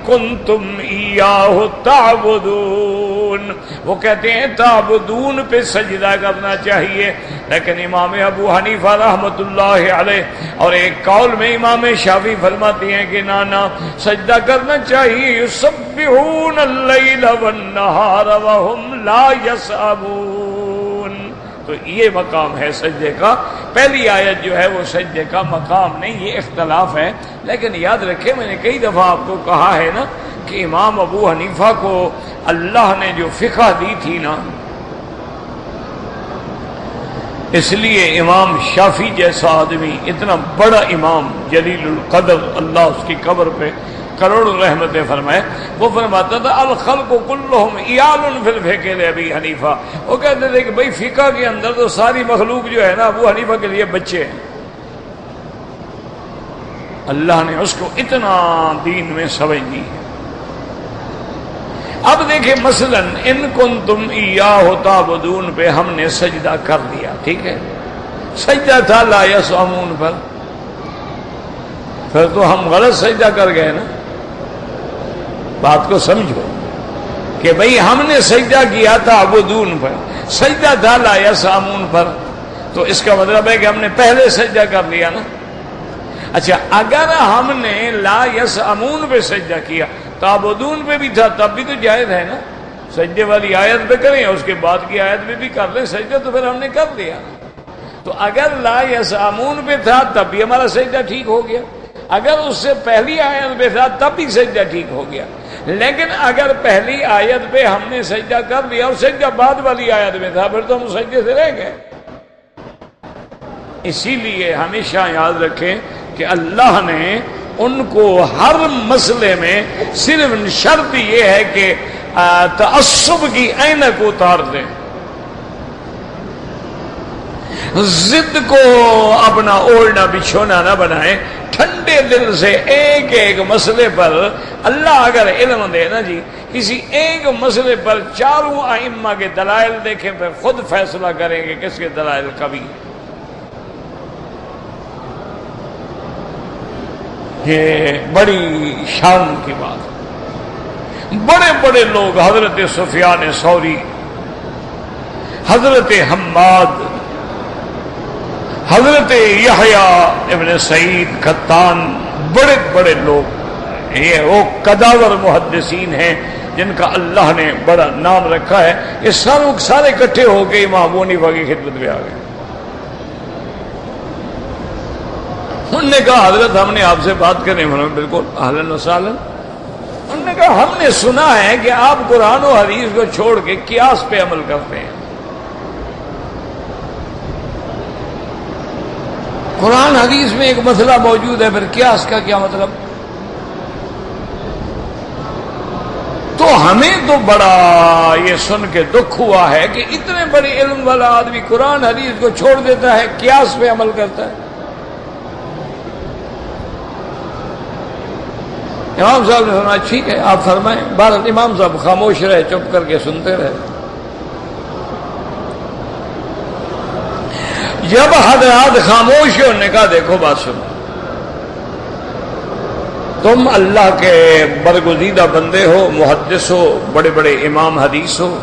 کنتم ایاہ تعبدون، وہ کہتے ہیں تعبدون پہ سجدہ کرنا چاہیے. لیکن امام ابو حنیفہ رحمۃ اللہ علیہ اور ایک قول میں امام شافعی فرماتی ہیں کہ نانا سجدہ کرنا چاہیے. یسبحون اللیل والنہار وہم لا یسأمون. تو یہ مقام ہے سجدے کا. پہلی آیت جو ہے وہ سجدے کا مقام نہیں، یہ اختلاف ہے. لیکن یاد رکھیں میں نے کئی دفعہ آپ کو کہا ہے نا کہ امام ابو حنیفہ کو اللہ نے جو فقہ دی تھی نا، اس لیے امام شافعی جیسا آدمی، اتنا بڑا امام جلیل القدر، اللہ اس کی قبر پہ کروڑوں رحمتیں فرمائے، وہ فرماتا تھا الخلق کلہم عیال فی الفقہ لابی حنیفہ۔ وہ کہتے تھے کہ بھئی فقہ کے اندر تو ساری مخلوق جو ہے نا ابو حنیفہ کے لیے بچے ہیں۔ اللہ نے اس کو اتنا دین میں سمجھ دی۔ اب دیکھیں مثلا ان کنتم ایاہ تعبدون پہ ہم نے سجدہ کر دیا، ٹھیک ہے، سجدہ تھا لا یسعمون پر، پھر تو ہم غلط سجدہ کر گئے نا۔ بات کو سمجھو کہ بھئی ہم نے سجدہ کیا تھا عبدون پر، سجدہ تھا لا یسعمون پر، تو اس کا مطلب ہے کہ ہم نے پہلے سجدہ کر لیا نا۔ اچھا اگر ہم نے لا یسعمون پہ سجدہ کیا تعبدون پہ بھی تھا تب بھی تو جائز ہے نا، سجدے والی آیت پہ کریں اس کے بعد کی آیت پہ بھی کر لیں سجدہ، تو پھر ہم نے کر لیا۔ تو اگر لا یسعمون پہ تھا تب بھی ہمارا سجدہ ٹھیک ہو گیا، اگر اس سے پہلی آیت پہ تھا تب بھی سجدہ ٹھیک ہو گیا۔ لیکن اگر پہلی آیت پہ ہم نے سجدہ کر لیا اور سجدہ بعد والی آیت میں تھا، پھر تو ہم سجدے سے رہ گئے۔ اسی لیے ہمیشہ یاد رکھیں کہ اللہ نے ان کو ہر مسئلے میں صرف شرط یہ ہے کہ تعصب کی عینک اتار دیں، ضد کو اپنا اوڑھنا بچھونا نہ بنائیں، ٹھنڈے دل سے ایک ایک مسئلے پر اللہ اگر علم دے نا جی، کسی ایک مسئلے پر چاروں ائمہ کے دلائل دیکھیں پھر خود فیصلہ کریں گے کس کے دلائل کبھی۔ یہ بڑی شان کی بات ہے۔ بڑے بڑے لوگ حضرت سفیان ثوری، حضرت حماد، حضرت یحییٰ ابن سعید قطان، بڑے بڑے لوگ، یہ وہ قداور محدثین ہیں جن کا اللہ نے بڑا نام رکھا ہے، یہ سارے اکٹھے ہو کے امام ابو حنیفہ کی خدمت میں آ گئے۔ انہوں نے کہا حضرت ہم نے آپ سے بات کریں، بالکل اہلاً و سہلاً۔ انہوں نے کہا ہم نے سنا ہے کہ آپ قرآن و حدیث کو چھوڑ کے قیاس پہ عمل کرتے ہیں۔ قرآن حدیث میں ایک مسئلہ موجود ہے، پھر قیاس کا کیا مطلب؟ تو ہمیں تو بڑا یہ سن کے دکھ ہوا ہے کہ اتنے بڑے علم والا آدمی قرآن حدیث کو چھوڑ دیتا ہے، قیاس پہ عمل کرتا ہے۔ امام صاحب نے فرمایا ٹھیک ہے آپ فرمائیں۔ بہرحال امام صاحب خاموش رہے، چپ کر کے سنتے رہے۔ جب حضرات خاموش انہوں نے کہا دیکھو بات سنو، تم اللہ کے برگزیدہ بندے ہو، محدث ہو، بڑے بڑے امام حدیث ہو،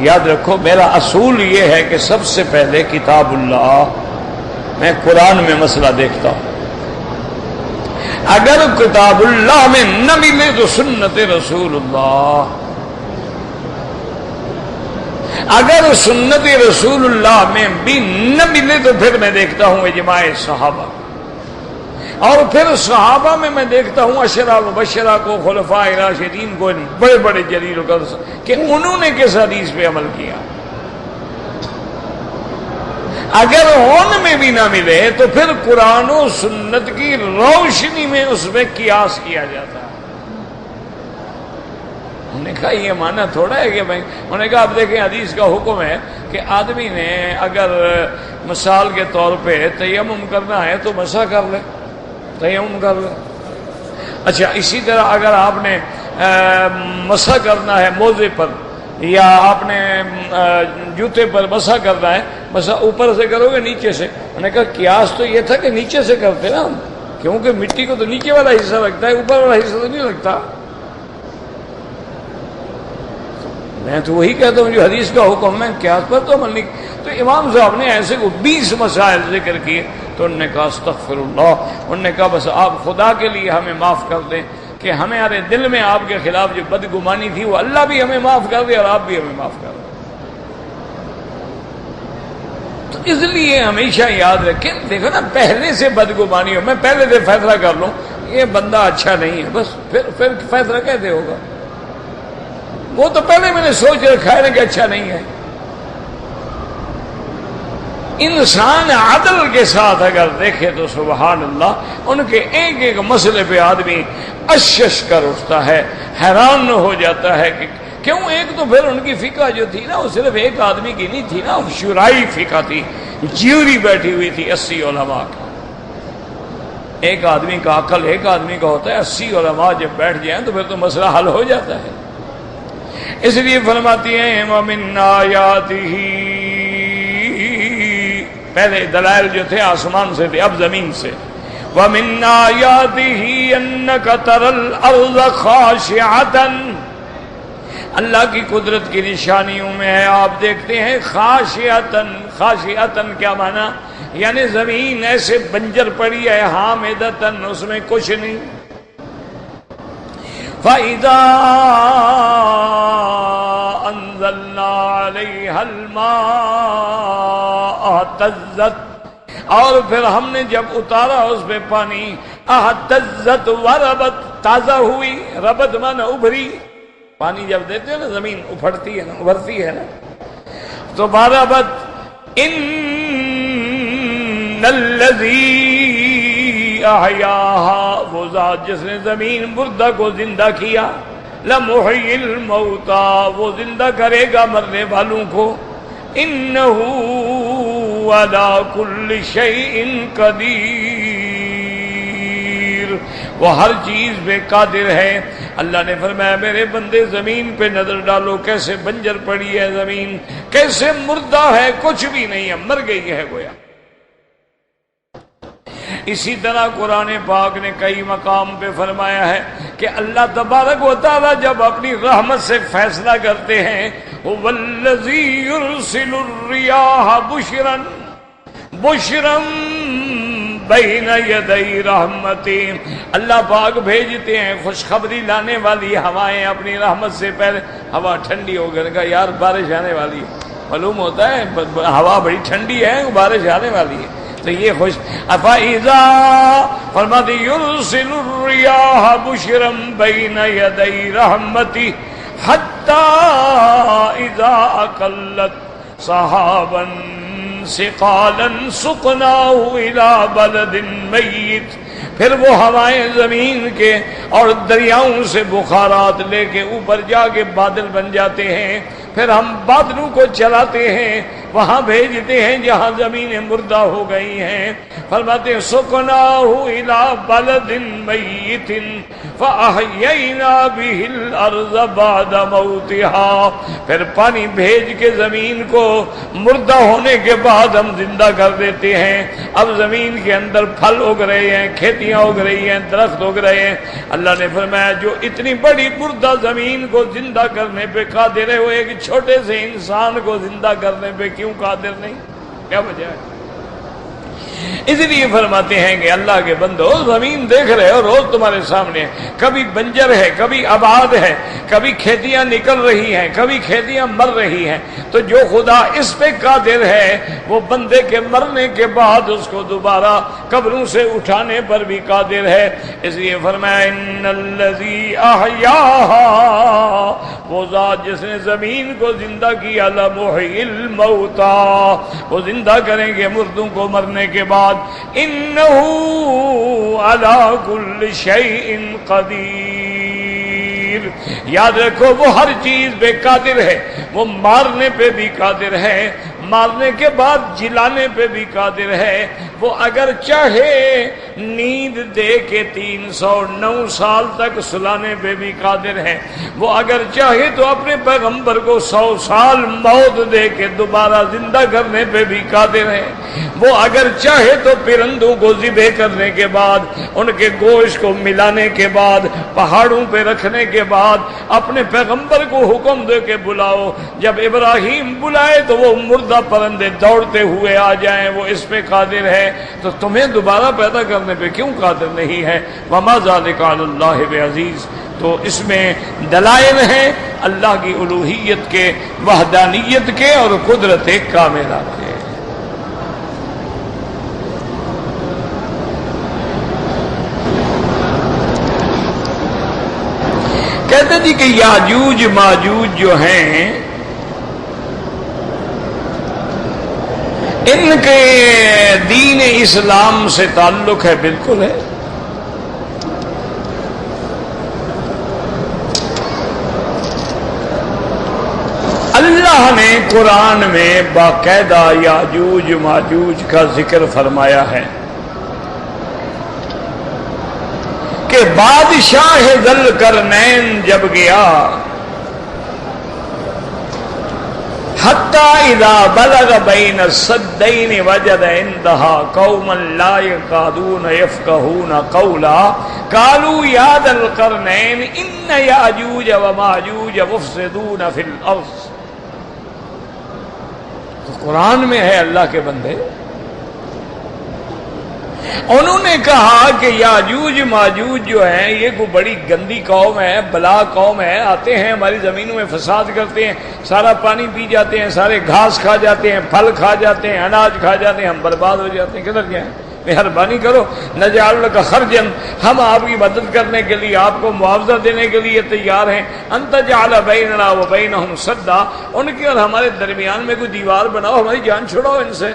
یاد رکھو میرا اصول یہ ہے کہ سب سے پہلے کتاب اللہ، میں قرآن میں مسئلہ دیکھتا ہوں، اگر کتاب اللہ میں نہ ملے تو سنت رسول اللہ، اگر سنت رسول اللہ میں بھی نہ ملے تو پھر میں دیکھتا ہوں اجماع صحابہ، اور پھر صحابہ میں دیکھتا ہوں عشرہ مبشرہ کو، خلفاء راشدین کو، بڑے بڑے جلیل القدر کہ انہوں نے کس حدیث پہ عمل کیا۔ اگر ان میں بھی نہ ملے تو پھر قرآن و سنت کی روشنی میں اس میں قیاس کیا جاتا ہے۔ انہوں نے کہا یہ معنی تھوڑا ہے کہ بھائی، انہوں نے کہا اب دیکھیں حدیث کا حکم ہے کہ آدمی نے اگر مثال کے طور پہ تیمم کرنا ہے تو مسح کر لے، تیمم کر لے۔ اچھا اسی طرح اگر آپ نے مسح کرنا ہے موزے پر یا آپ نے جوتے پر مسح کرنا ہے، مسح اوپر سے کرو گے نیچے سے؟ انہوں نے کہا قیاس تو یہ تھا کہ نیچے سے کرتے نا ہم، کیونکہ مٹی کو تو نیچے والا حصہ لگتا ہے، اوپر والا حصہ تو نہیں لگتا۔ میں تو وہی کہتا ہوں جو حدیث کا حکم ہے، قیاس پر تو عمل نہیں۔ تو امام صاحب نے ایسے کو 20 مسائل ذکر کیے، تو انہوں نے کہا استغفر اللہ، انہوں نے کہا بس آپ خدا کے لیے ہمیں معاف کر دیں کہ ہمارے دل میں آپ کے خلاف جو بدگمانی تھی وہ اللہ بھی ہمیں معاف کر دے اور آپ بھی ہمیں معاف کر دیں۔ تو اس لیے ہمیشہ یاد رکھیں، دیکھو نا پہلے سے بدگمانی ہو، میں پہلے سے فیصلہ کر لوں یہ بندہ اچھا نہیں ہے، بس پھر فیصلہ کیسے ہوگا؟ وہ تو پہلے میں نے سوچ رکھا ہے کہ اچھا نہیں ہے۔ انسان عدل کے ساتھ اگر دیکھے تو سبحان اللہ، ان کے ایک ایک مسئلے پہ آدمی اشش کر اٹھتا ہے، حیران ہو جاتا ہے کہ کیوں؟ ایک تو پھر ان کی فقہ جو تھی نا، وہ صرف ایک آدمی کی نہیں تھی نا، شورائی فقہ تھی، جیوری بیٹھی ہوئی تھی 80 علماء کی۔ ایک آدمی کا عقل ایک آدمی کا ہوتا ہے، 80 علماء جب بیٹھ جائیں تو پھر تو مسئلہ حل ہو جاتا ہے۔ اس لیے فرماتی ہیں وَمِنْ آيَاتِهِ، پہلے دلائل جو تھے آسمان سے تھے، اب زمین سے۔ وَمِنْ آيَاتِهِ أَنَّكَ تَرَى الْأَرْضَ خَاشِعَةً، اللہ کی قدرت کی نشانیوں میں ہے آپ دیکھتے ہیں خاشعتن۔ خاشعتن کیا معنی؟ یعنی زمین ایسے بنجر پڑی ہے، حامدتن، اس میں کچھ نہیں۔ فَإِذَا أَنزَلْنَا عَلَيْهَا الْمَاءَ اهْتَزَّتْ، اور پھر ہم نے جب اتارا اس پہ پانی، اهْتَزَّتْ وَرَبَتْ، تازہ ہوئی، ربت معنی ابھری۔ پانی جب دیتے ہیں نا زمین اپھڑتی ہے نا، ابھرتی ہے نا، تو وَرَبَتْ إِنَّ الَّذِي أَحْيَاهَا، وہ ذات جس نے زمین مردہ کو زندہ کیا، لَمُحْيِي الْمَوْتَى، وہ زندہ کرے گا مرنے والوں کو، إِنَّهُ عَلَى كُلِّ شَيْءٍ قَدِيرٌ، وہ ہر چیز پہ قادر ہے۔ اللہ نے فرمایا میرے بندے زمین پہ نظر ڈالو، کیسے بنجر پڑی ہے زمین، کیسے مردہ ہے، کچھ بھی نہیں ہے، مر گئی ہے گویا۔ اسی طرح قرآن پاک نے کئی مقام پہ فرمایا ہے کہ اللہ تبارک و تعالی جب اپنی رحمت سے فیصلہ کرتے ہیں، وَالَّذِي يُرْسِلُ الرِّيَاحَ بُشْرًا بین یدی رحمتی، اللہ پاک بھیجتے ہیں خوشخبری لانے والی ہوائیں اپنی رحمت سے پہلے۔ ہوا ٹھنڈی ہو گئی، کہا یار بارش آنے والی ہے، معلوم ہوتا ہے ہوا بڑی ٹھنڈی ہے، بارش آنے والی ہے، تو یہ خوش افائزا فرماتی یرسل الریاح بشرا بین یدی رحمتی حتی اذا اقلت صحابا ثقالا سقناه الى بلد میت، پھر وہ ہوائیں زمین کے اور دریاؤں سے بخارات لے کے اوپر جا کے بادل بن جاتے ہیں، پھر ہم بادلوں کو چلاتے ہیں، وہاں بھیجتے ہیں جہاں زمینیں مردہ ہو گئی ہیں۔ فرماتے ہیں سقناه الى بلد میت فاحیینا به الارض بعد موتها، پھر پانی بھیج کے زمین کو مردہ ہونے کے بعد ہم زندہ کر دیتے ہیں۔ اب زمین کے اندر پھل اگ رہے ہیں، کھیتیاں اگ رہی ہیں، درخت اگ رہے ہیں۔ اللہ نے فرمایا جو اتنی بڑی مردہ زمین کو زندہ کرنے پہ قادر ہے، وہ ایک چھوٹے سے انسان کو زندہ کرنے پہ کیوں قادر نہیں؟ کیا وجہ ہے؟ اس لیے فرماتے ہیں کہ اللہ کے بندو زمین دیکھ رہے ہو روز تمہارے سامنے، کبھی بنجر ہے، کبھی آباد ہے، کبھی کھیتیاں نکل رہی ہیں، کبھی کھیتیاں مر رہی ہیں، تو جو خدا اس پہ قادر ہے وہ بندے کے مرنے کے بعد اس کو دوبارہ قبروں سے اٹھانے پر بھی قادر ہے۔ اس لیے فرمایا ان الذی احیاہا، وہ ذات جس نے زمین کو زندہ کیا، لمحیی الموتى، وہ زندہ کریں گے مردوں کو مرنے کے بعد، انہ علی کل شیء قدیر، یاد رکھو وہ ہر چیز پہ قادر ہے، وہ مارنے پہ بھی قادر ہے، مارنے کے بعد جلانے پہ بھی قادر ہے، وہ اگر چاہے نیند دے کے 309 سال تک سلانے پہ بھی قادر ہے، وہ اگر چاہے تو اپنے پیغمبر کو 100 سال موت دے کے دوبارہ زندہ کرنے پہ بھی قادر ہے، وہ اگر چاہے تو پرندوں کو ذبح کرنے کے بعد، ان کے گوشت کو ملانے کے بعد، پہاڑوں پہ رکھنے کے بعد اپنے پیغمبر کو حکم دے کے بلاؤ، جب ابراہیم بلائے تو وہ مردہ پرندے دوڑتے ہوئے آ جائیں، وہ اس پہ قادر ہے، تو تمہیں دوبارہ پیدا کرنے پہ کیوں قادر نہیں ہے؟ وما ذلک علی اللہ بعزیز۔ تو اس میں دلائل ہیں اللہ کی الوہیت کے، وحدانیت کے اور قدرت کاملہ کے۔ کہتے جی کہ یاجوج ماجوج جو ہیں ان کے دین اسلام سے تعلق ہے؟ بالکل ہے۔ اللہ نے قرآن میں باقاعدہ یاجوج ماجوج کا ذکر فرمایا ہے کہ بادشاہ ذوالقرنین جب گیا حتی اذا بلغ بین السدین وجد عندها قوما لا يكادون يفقهون قولا قالوا یا ذا القرنین ان یاجوج وماجوج مفسدون فی الارض۔ تو قرآن میں ہے اللہ کے بندے، انہوں نے کہا کہ یاجوج ماجوج جو ہیں یہ کوئی بڑی گندی قوم ہے، بلا قوم ہے، آتے ہیں ہماری زمینوں میں فساد کرتے ہیں، سارا پانی پی جاتے ہیں، سارے گھاس کھا جاتے ہیں، پھل کھا جاتے ہیں، اناج کھا جاتے ہیں، ہم برباد ہو جاتے ہیں۔ کدھر جائیں؟ مہربانی کرو، نجعل لک خرجا، ہم آپ کی مدد کرنے کے لیے، آپ کو معاوضہ دینے کے لیے تیار ہیں، ان تجعل بیننا وبینہم سدا، ان کے اور ہمارے درمیان میں کوئی دیوار بناؤ، ہماری جان چھڑاؤ ان سے۔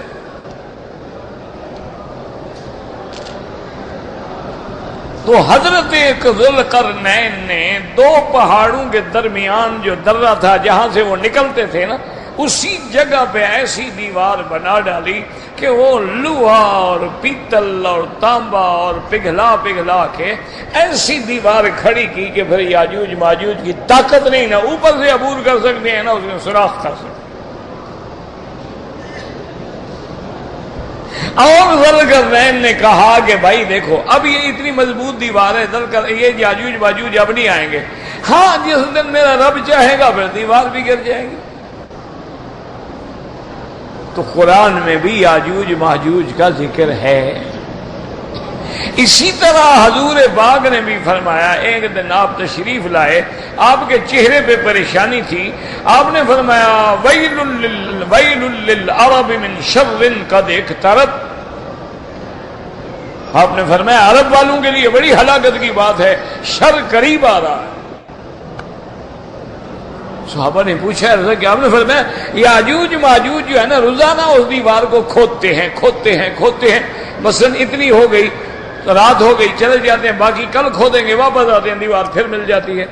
تو حضرت ذوالقرنین نے دو پہاڑوں کے درمیان جو درہ تھا جہاں سے وہ نکلتے تھے نا، اسی جگہ پہ ایسی دیوار بنا ڈالی کہ وہ لوہا اور پیتل اور تانبا اور پگھلا پگھلا کے ایسی دیوار کھڑی کی کہ پھر یاجوج ماجوج کی طاقت نہیں، نہ اوپر سے عبور کر سکتے ہیں نہ اس میں سوراخ کر سکتے۔ اور ذوالقرنین نے کہا کہ بھائی دیکھو اب یہ اتنی مضبوط دیوار ہے، یہ یاجوج ماجوج اب نہیں آئیں گے، ہاں جس دن میرا رب چاہے گا پھر دیوار بھی گر جائے گی۔ تو قرآن میں بھی یاجوج ماجوج کا ذکر ہے۔ اسی طرح حضور پاک نے بھی فرمایا، ایک دن آپ تشریف لائے، آپ کے چہرے پہ پریشانی تھی، آپ نے فرمایا ویل للعرب من شر قد اقترب، آپ نے فرمایا عرب والوں کے لیے بڑی ہلاکت کی بات ہے، شر قریب آ رہا ہے۔ صحابہ نے پوچھا ایسا کہ آپ نے فرمایا یاجوج ماجوج جو ہے نا روزانہ اس دیوار کو کھودتے ہیں، مثلا اتنی ہو گئی، رات ہو گئی، چلے جاتے ہیں، باقی کل کھودیں گے، واپس آتے ہیں، دیوار پھر مل جاتی ہے۔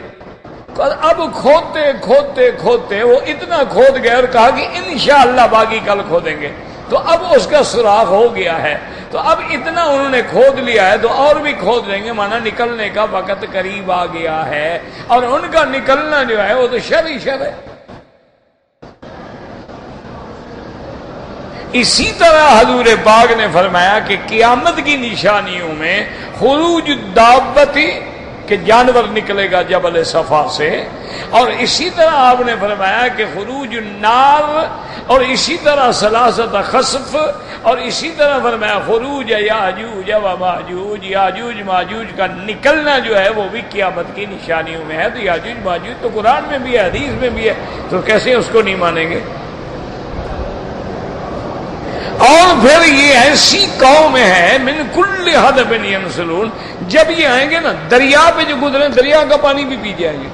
اب کھودتے وہ اتنا کھود گئے اور کہا کہ انشاءاللہ باقی کل کھودیں گے، تو اب اس کا سوراخ ہو گیا ہے، تو اب اتنا انہوں نے کھود لیا ہے تو اور بھی کھود لیں گے، مانا نکلنے کا وقت قریب آ گیا ہے، اور ان کا نکلنا جو ہے وہ تو شر ہی شر ہے۔ اسی طرح حضور پاک نے فرمایا کہ قیامت کی نشانیوں میں خروج الدابۃ، کہ جانور نکلے گا جبل صفا سے، اور اسی طرح آپ نے فرمایا کہ خروج النار، اور اسی طرح ثلاثۃ خسف، اور اسی طرح فرمایا خروج یاجوج و ماجوج، یاجوج ماجوج کا نکلنا جو ہے وہ بھی قیامت کی نشانیوں میں ہے۔ تو یاجوج ماجوج تو قرآن میں بھی ہے، حدیث میں بھی ہے، تو کیسے اس کو نہیں مانیں گے؟ اور پھر یہ ایسی قوم ہے من کل حدب ینسلون، جب یہ آئیں گے نا دریا پہ جو گزرے دریا کا پانی بھی پی جائیں گے۔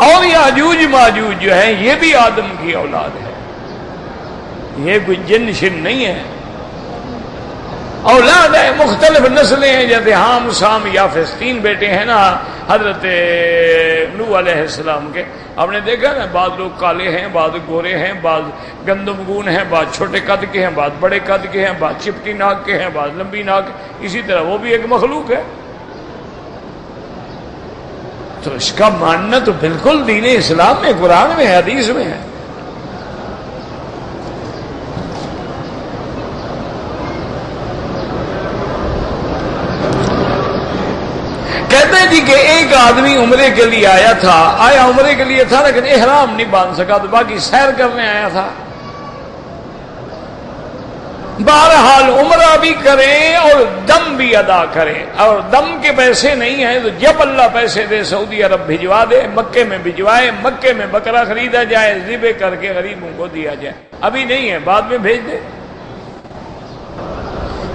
اور یاجوج ماجوج جو ہے یہ بھی آدم کی اولاد ہے، یہ کوئی جن شن نہیں ہے، اولاد ہے، مختلف نسلیں ہیں، جیسے حام سام یافس، تین بیٹے ہیں نا حضرت نوح علیہ السلام کے۔ آپ نے دیکھا نا بعض لوگ کالے ہیں، بعض گورے ہیں، بعض گندم گون ہیں، بعض چھوٹے قد کے ہیں، بعض بڑے قد کے ہیں، بعض چپٹی ناک کے ہیں، بعض لمبی ناک، اسی طرح وہ بھی ایک مخلوق ہے۔ تو اس کا ماننا تو بالکل دین اسلام میں، قرآن میں، حدیث میں ہے۔ کہتے ہیں جی کہ ایک آدمی عمرے کے لیے آیا عمرے کے لیے تھا لیکن احرام نہیں باندھ سکا، تو باقی سیر کرنے آیا تھا۔ بہرحال عمرہ بھی کریں اور دم بھی ادا کریں، اور دم کے پیسے نہیں ہیں تو جب اللہ پیسے دے سعودی عرب بھجوا دے، مکے میں بھجوائے، مکے میں بکرا خریدا جائے، ذبح کر کے غریبوں کو دیا جائے، ابھی نہیں ہے بعد میں بھیج دے۔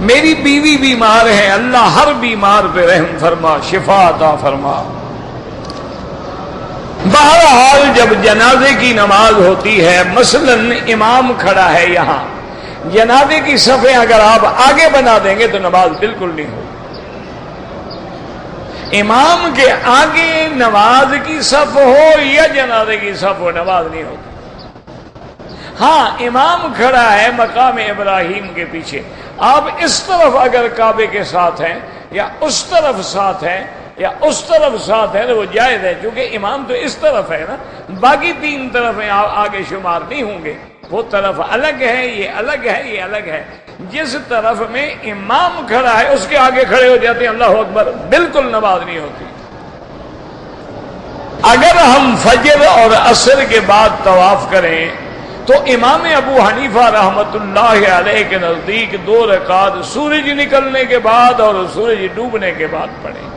میری بیوی بیمار ہے، اللہ ہر بیمار پہ رحم فرما، شفا عطا فرما۔ بہرحال جب جنازے کی نماز ہوتی ہے، مثلاً امام کھڑا ہے یہاں، جنازے کی صفیں اگر آپ آگے بنا دیں گے تو نماز بالکل نہیں ہوگی۔ امام کے آگے نماز کی صف ہو یا جنازے کی صف ہو، نماز نہیں ہوتی۔ ہاں امام کھڑا ہے مقام ابراہیم کے پیچھے، آپ اس طرف اگر کعبے کے ساتھ ہیں یا اس طرف ساتھ ہیں یا اس طرف ساتھ ہے تو وہ جائز ہے، کیونکہ امام تو اس طرف ہے نا، باقی تین طرف ہیں آگے شمار نہیں ہوں گے، وہ طرف الگ ہے، یہ الگ ہے، یہ الگ ہے۔ جس طرف میں امام کھڑا ہے اس کے آگے کھڑے ہو جاتے ہیں اللہ اکبر، بالکل نماز نہیں ہوتی۔ اگر ہم فجر اور عصر کے بعد طواف کریں تو امام ابو حنیفہ رحمۃ اللہ علیہ کے نزدیک 2 رکعت سورج نکلنے کے بعد اور سورج ڈوبنے کے بعد پڑھیں۔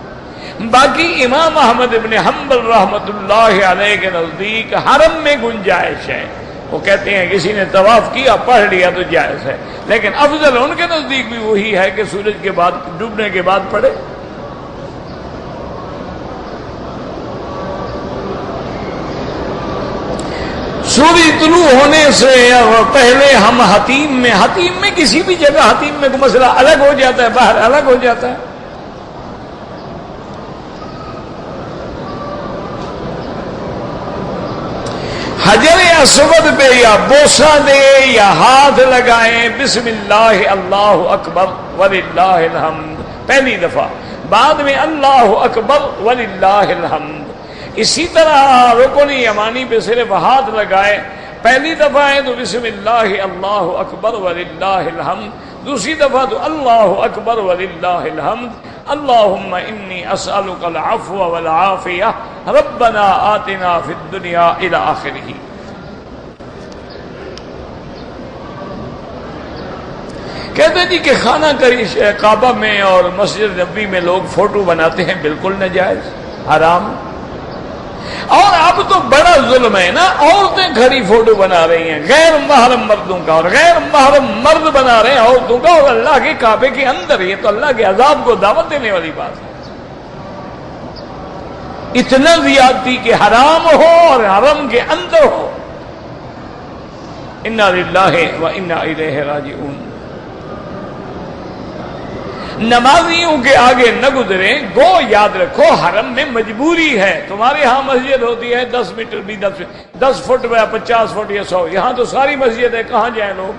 باقی امام احمد بن حنبل رحمۃ اللہ علیہ کے نزدیک حرم میں گنجائش ہے، وہ کہتے ہیں کسی نے طواف کیا پڑھ لیا تو جائز ہے، لیکن افضل ان کے نزدیک بھی وہی ہے کہ سورج کے بعد ڈوبنے کے بعد پڑھے۔ سورج طلوع ہونے سے پہلے ہم حتیم میں کسی بھی جگہ حتیم میں کوئی مسئلہ الگ ہو جاتا ہے، باہر الگ ہو جاتا ہے۔ حجر اسود پہ یا بوسہ دے یا ہاتھ لگائیں، بسم اللہ اللہ اکبر وللہ الحمد پہلی دفعہ، بعد میں اللہ اکبر وللہ الحمد۔ اسی طرح رکن یمانی پہ صرف ہاتھ لگائے، پہلی دفعہ ہے تو بسم اللہ اللہ اکبر وللہ الحمد، دوسری دفعہ تو اللہ اکبر وللہ الحمد۔ اللہم انی اسألک العفو والعافیہ ربنا آتنا فی الدنیا الی آخرہ۔ کہتے جی کہ خانہ کعبہ میں اور مسجد نبوی میں لوگ فوٹو بناتے ہیں، بالکل ناجائز، حرام۔ اور اب تو بڑا ظلم ہے نا، عورتیں کھڑی فوٹو بنا رہی ہیں غیر محرم مردوں کا، اور غیر محرم مرد بنا رہے ہیں عورتوں کا، اور اللہ کے کعبے کے اندر۔ یہ تو اللہ کے عذاب کو دعوت دینے والی بات ہے۔ اتنا زیادتی کہ حرام ہو اور حرم کے اندر ہو۔ انا للہ و انا الیہ راجعون۔ نمازیوں کے آگے نہ گزریں، گو یاد رکھو حرم میں مجبوری ہے۔ تمہارے ہاں مسجد ہوتی ہے 10 میٹر بھی 10 فٹ یا 50 فٹ یا 100، یہاں تو ساری مسجد ہے، کہاں جائیں لوگ؟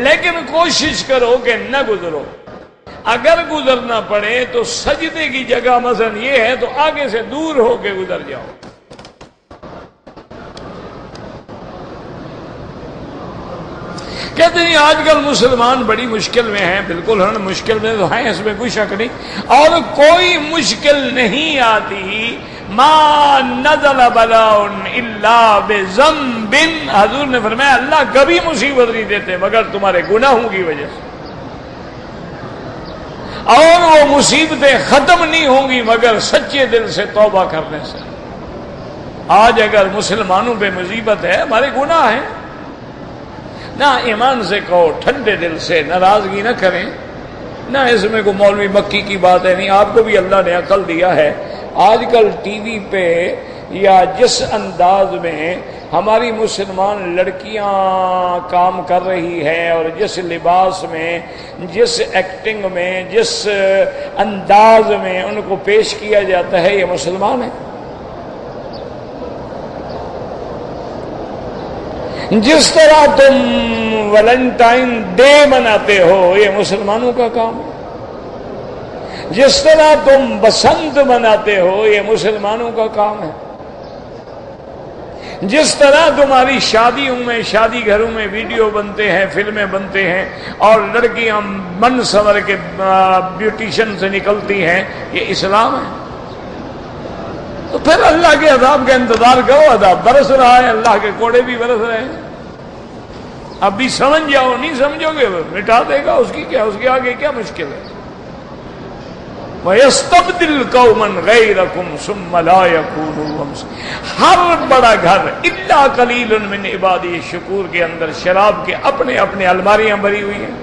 لیکن کوشش کرو کہ نہ گزرو، اگر گزرنا پڑے تو سجدے کی جگہ مثلا یہ ہے تو آگے سے دور ہو کے گزر جاؤ۔ کہتے ہیں آج کل مسلمان بڑی مشکل میں ہیں، بالکل ہم مشکل میں تو ہیں، اس میں کوئی شک نہیں، اور کوئی مشکل نہیں آتی۔ ما نزل بلاء الا بذنب، حضور نے فرمایا اللہ کبھی مصیبت نہیں دیتے مگر تمہارے گناہوں کی وجہ سے، اور وہ مصیبتیں ختم نہیں ہوں گی مگر سچے دل سے توبہ کرنے سے۔ آج اگر مسلمانوں پہ مصیبت ہے، ہمارے گناہ ہیں، نہ ایمان سے کہو، ٹھنڈے دل سے، ناراضگی نہ کریں، نہ اس میں کوئی مولوی مکی کی بات ہے، نہیں، آپ کو بھی اللہ نے عقل دیا ہے۔ آج کل ٹی وی پہ یا جس انداز میں ہماری مسلمان لڑکیاں کام کر رہی ہیں، اور جس لباس میں، جس ایکٹنگ میں، جس انداز میں ان کو پیش کیا جاتا ہے، یہ مسلمان ہیں؟ جس طرح تم ویلنٹائن ڈے مناتے ہو، یہ مسلمانوں کا کام ہے۔ جس طرح تم بسنت مناتے ہو، یہ مسلمانوں کا کام ہے۔ جس طرح تمہاری شادیوں میں، شادی گھروں میں ویڈیو بنتے ہیں، فلمیں بنتے ہیں، اور لڑکیاں من سنور کے بیوٹیشن سے نکلتی ہیں، یہ اسلام ہے؟ تو پھر اللہ کے عذاب کا انتظار کرو، عذاب برس رہا ہے، اللہ کے کوڑے بھی برس رہے ہیں، اب بھی سمجھ جاؤ، نہیں سمجھو گے مٹا دے گا، اس کی کیا، اس کے آگے کیا مشکل ہے؟ وَيَسْتَبْدِلْ قَوْمًا غَيْرَكُمْ ثُمَّ لَا يَكُونُوا أَمْثَالَكُمْ۔ ہر بڑا گھر إِلَّا قَلِيلٌ مِّنْ عِبَادِي الشَّكُورِ کے اندر شراب کے اپنے اپنے الماریاں بھری ہوئی ہیں،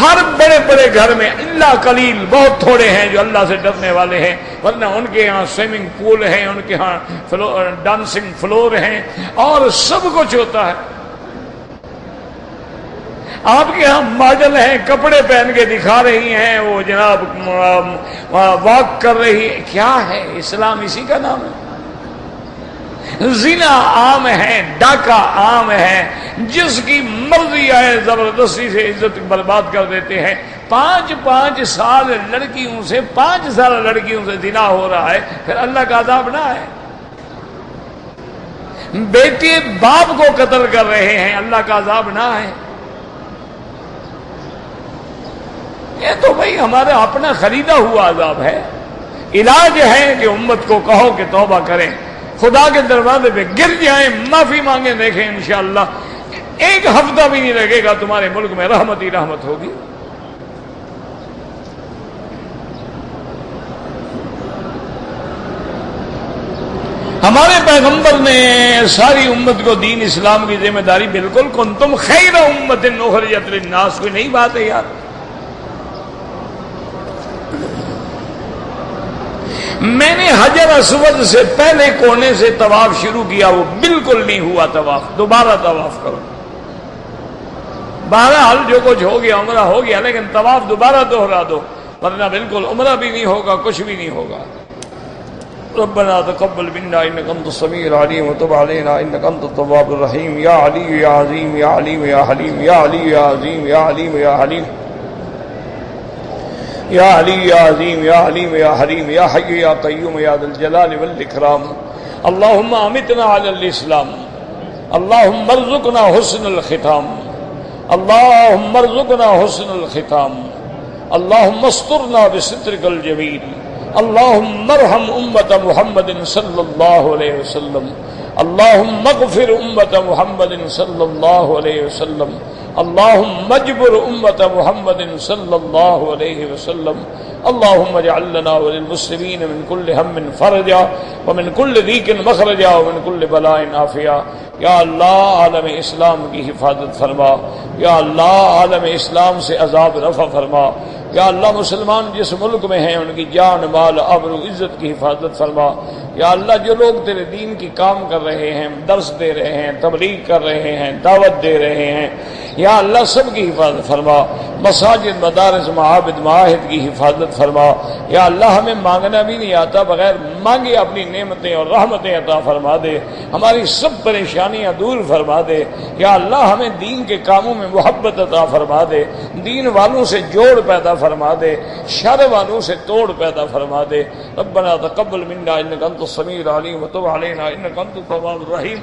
ہر بڑے بڑے گھر میں اللہ قلیل، بہت تھوڑے ہیں جو اللہ سے ڈرنے والے ہیں، ورنہ ان کے ہاں سوئمنگ پول ہیں، ان کے ہاں ڈانسنگ فلور ہیں اور سب کچھ ہوتا ہے۔ آپ کے ہاں ماڈل ہیں، کپڑے پہن کے دکھا رہی ہیں، وہ جناب واک کر رہی ہے۔ کیا ہے اسلام؟ اسی کا نام ہے۔ زنا عام ہے، ڈاکہ عام ہے، جس کی مرضی آئے زبردستی سے عزت برباد کر دیتے ہیں۔ 5 سال لڑکیوں سے 5 سال لڑکیوں سے زنا ہو رہا ہے، پھر اللہ کا عذاب نہ ہے۔ بیٹے باپ کو قتل کر رہے ہیں، اللہ کا عذاب نہ ہے۔ یہ تو بھائی ہمارا اپنا خریدا ہوا عذاب ہے۔ علاج ہے کہ امت کو کہو کہ توبہ کریں، خدا کے دروازے پہ گر جائیں، معافی مانگیں، دیکھیں انشاءاللہ 1 ہفتہ بھی نہیں لگے گا، تمہارے ملک میں رحمت ہی رحمت ہوگی۔ ہمارے پیغمبر نے ساری امت کو دین اسلام کی ذمہ داری بالکل، کنتم خیر امت اخرجت للناس، کوئی نئی بات ہے یار۔ میں نے حجر اسود سے پہلے کونے سے طواف شروع کیا، وہ بالکل نہیں ہوا طواف، دوبارہ طواف کرو۔ بہرحال جو کچھ ہو گیا عمرہ ہو گیا، لیکن طواف دوبارہ دوہرا دو، ورنہ بالکل عمرہ بھی نہیں ہوگا، کچھ بھی نہیں ہوگا۔ ربنا تقبل منا انك انت السميع العليم وتب علينا انك انت التواب الرحيم يا علي يا عظيم يا عليم يا حليم يا علي يا عظيم يا عليم يا حليم يا علي يا عظيم يا عليم يا حليم يا حي يا قيوم يا ذا الجلال والإكرام اللهم أمتنا على الإسلام اللهم ارزقنا حسن الختام اللهم ارزقنا حسن الختام اللهم استرنا بسترك الجميل اللهم ارحم أمة محمد صلى الله عليه وسلم اللهم اغفر أمة محمد صلى الله عليه وسلم اللهم اجبر أمة محمد صلى الله عليه وسلم اللهم اجعل لنا وللمسلمين من كل هم فرجا ومن كل ضيق مخرجا ومن كل بلاء عافيا یا اللہ عالم اسلام کی حفاظت فرما، یا اللہ عالم اسلام سے عذاب رفع فرما، یا اللہ مسلمان جس ملک میں ہیں ان کی جان مال آبرو عزت کی حفاظت فرما، یا اللہ جو لوگ تیرے دین کی کام کر رہے ہیں، درس دے رہے ہیں، تبلیغ کر رہے ہیں، دعوت دے رہے ہیں، یا اللہ سب کی حفاظت فرما، مساجد مدارس معابد معاہد کی حفاظت فرما، یا اللہ ہمیں مانگنا بھی نہیں آتا، بغیر مانگے اپنی نعمتیں اور رحمتیں عطا فرما دے، ہماری سب پریشانیاں دور فرما دے، یا اللہ ہمیں دین کے کاموں میں محبت عطا فرما دے، دین والوں سے جوڑ پیدا فرما دے، شر والوں سے توڑ پیدا فرما دے۔ ربنا تقبل منا انك انت السميع العليم وتب علينا انك انت التواب الرحيم۔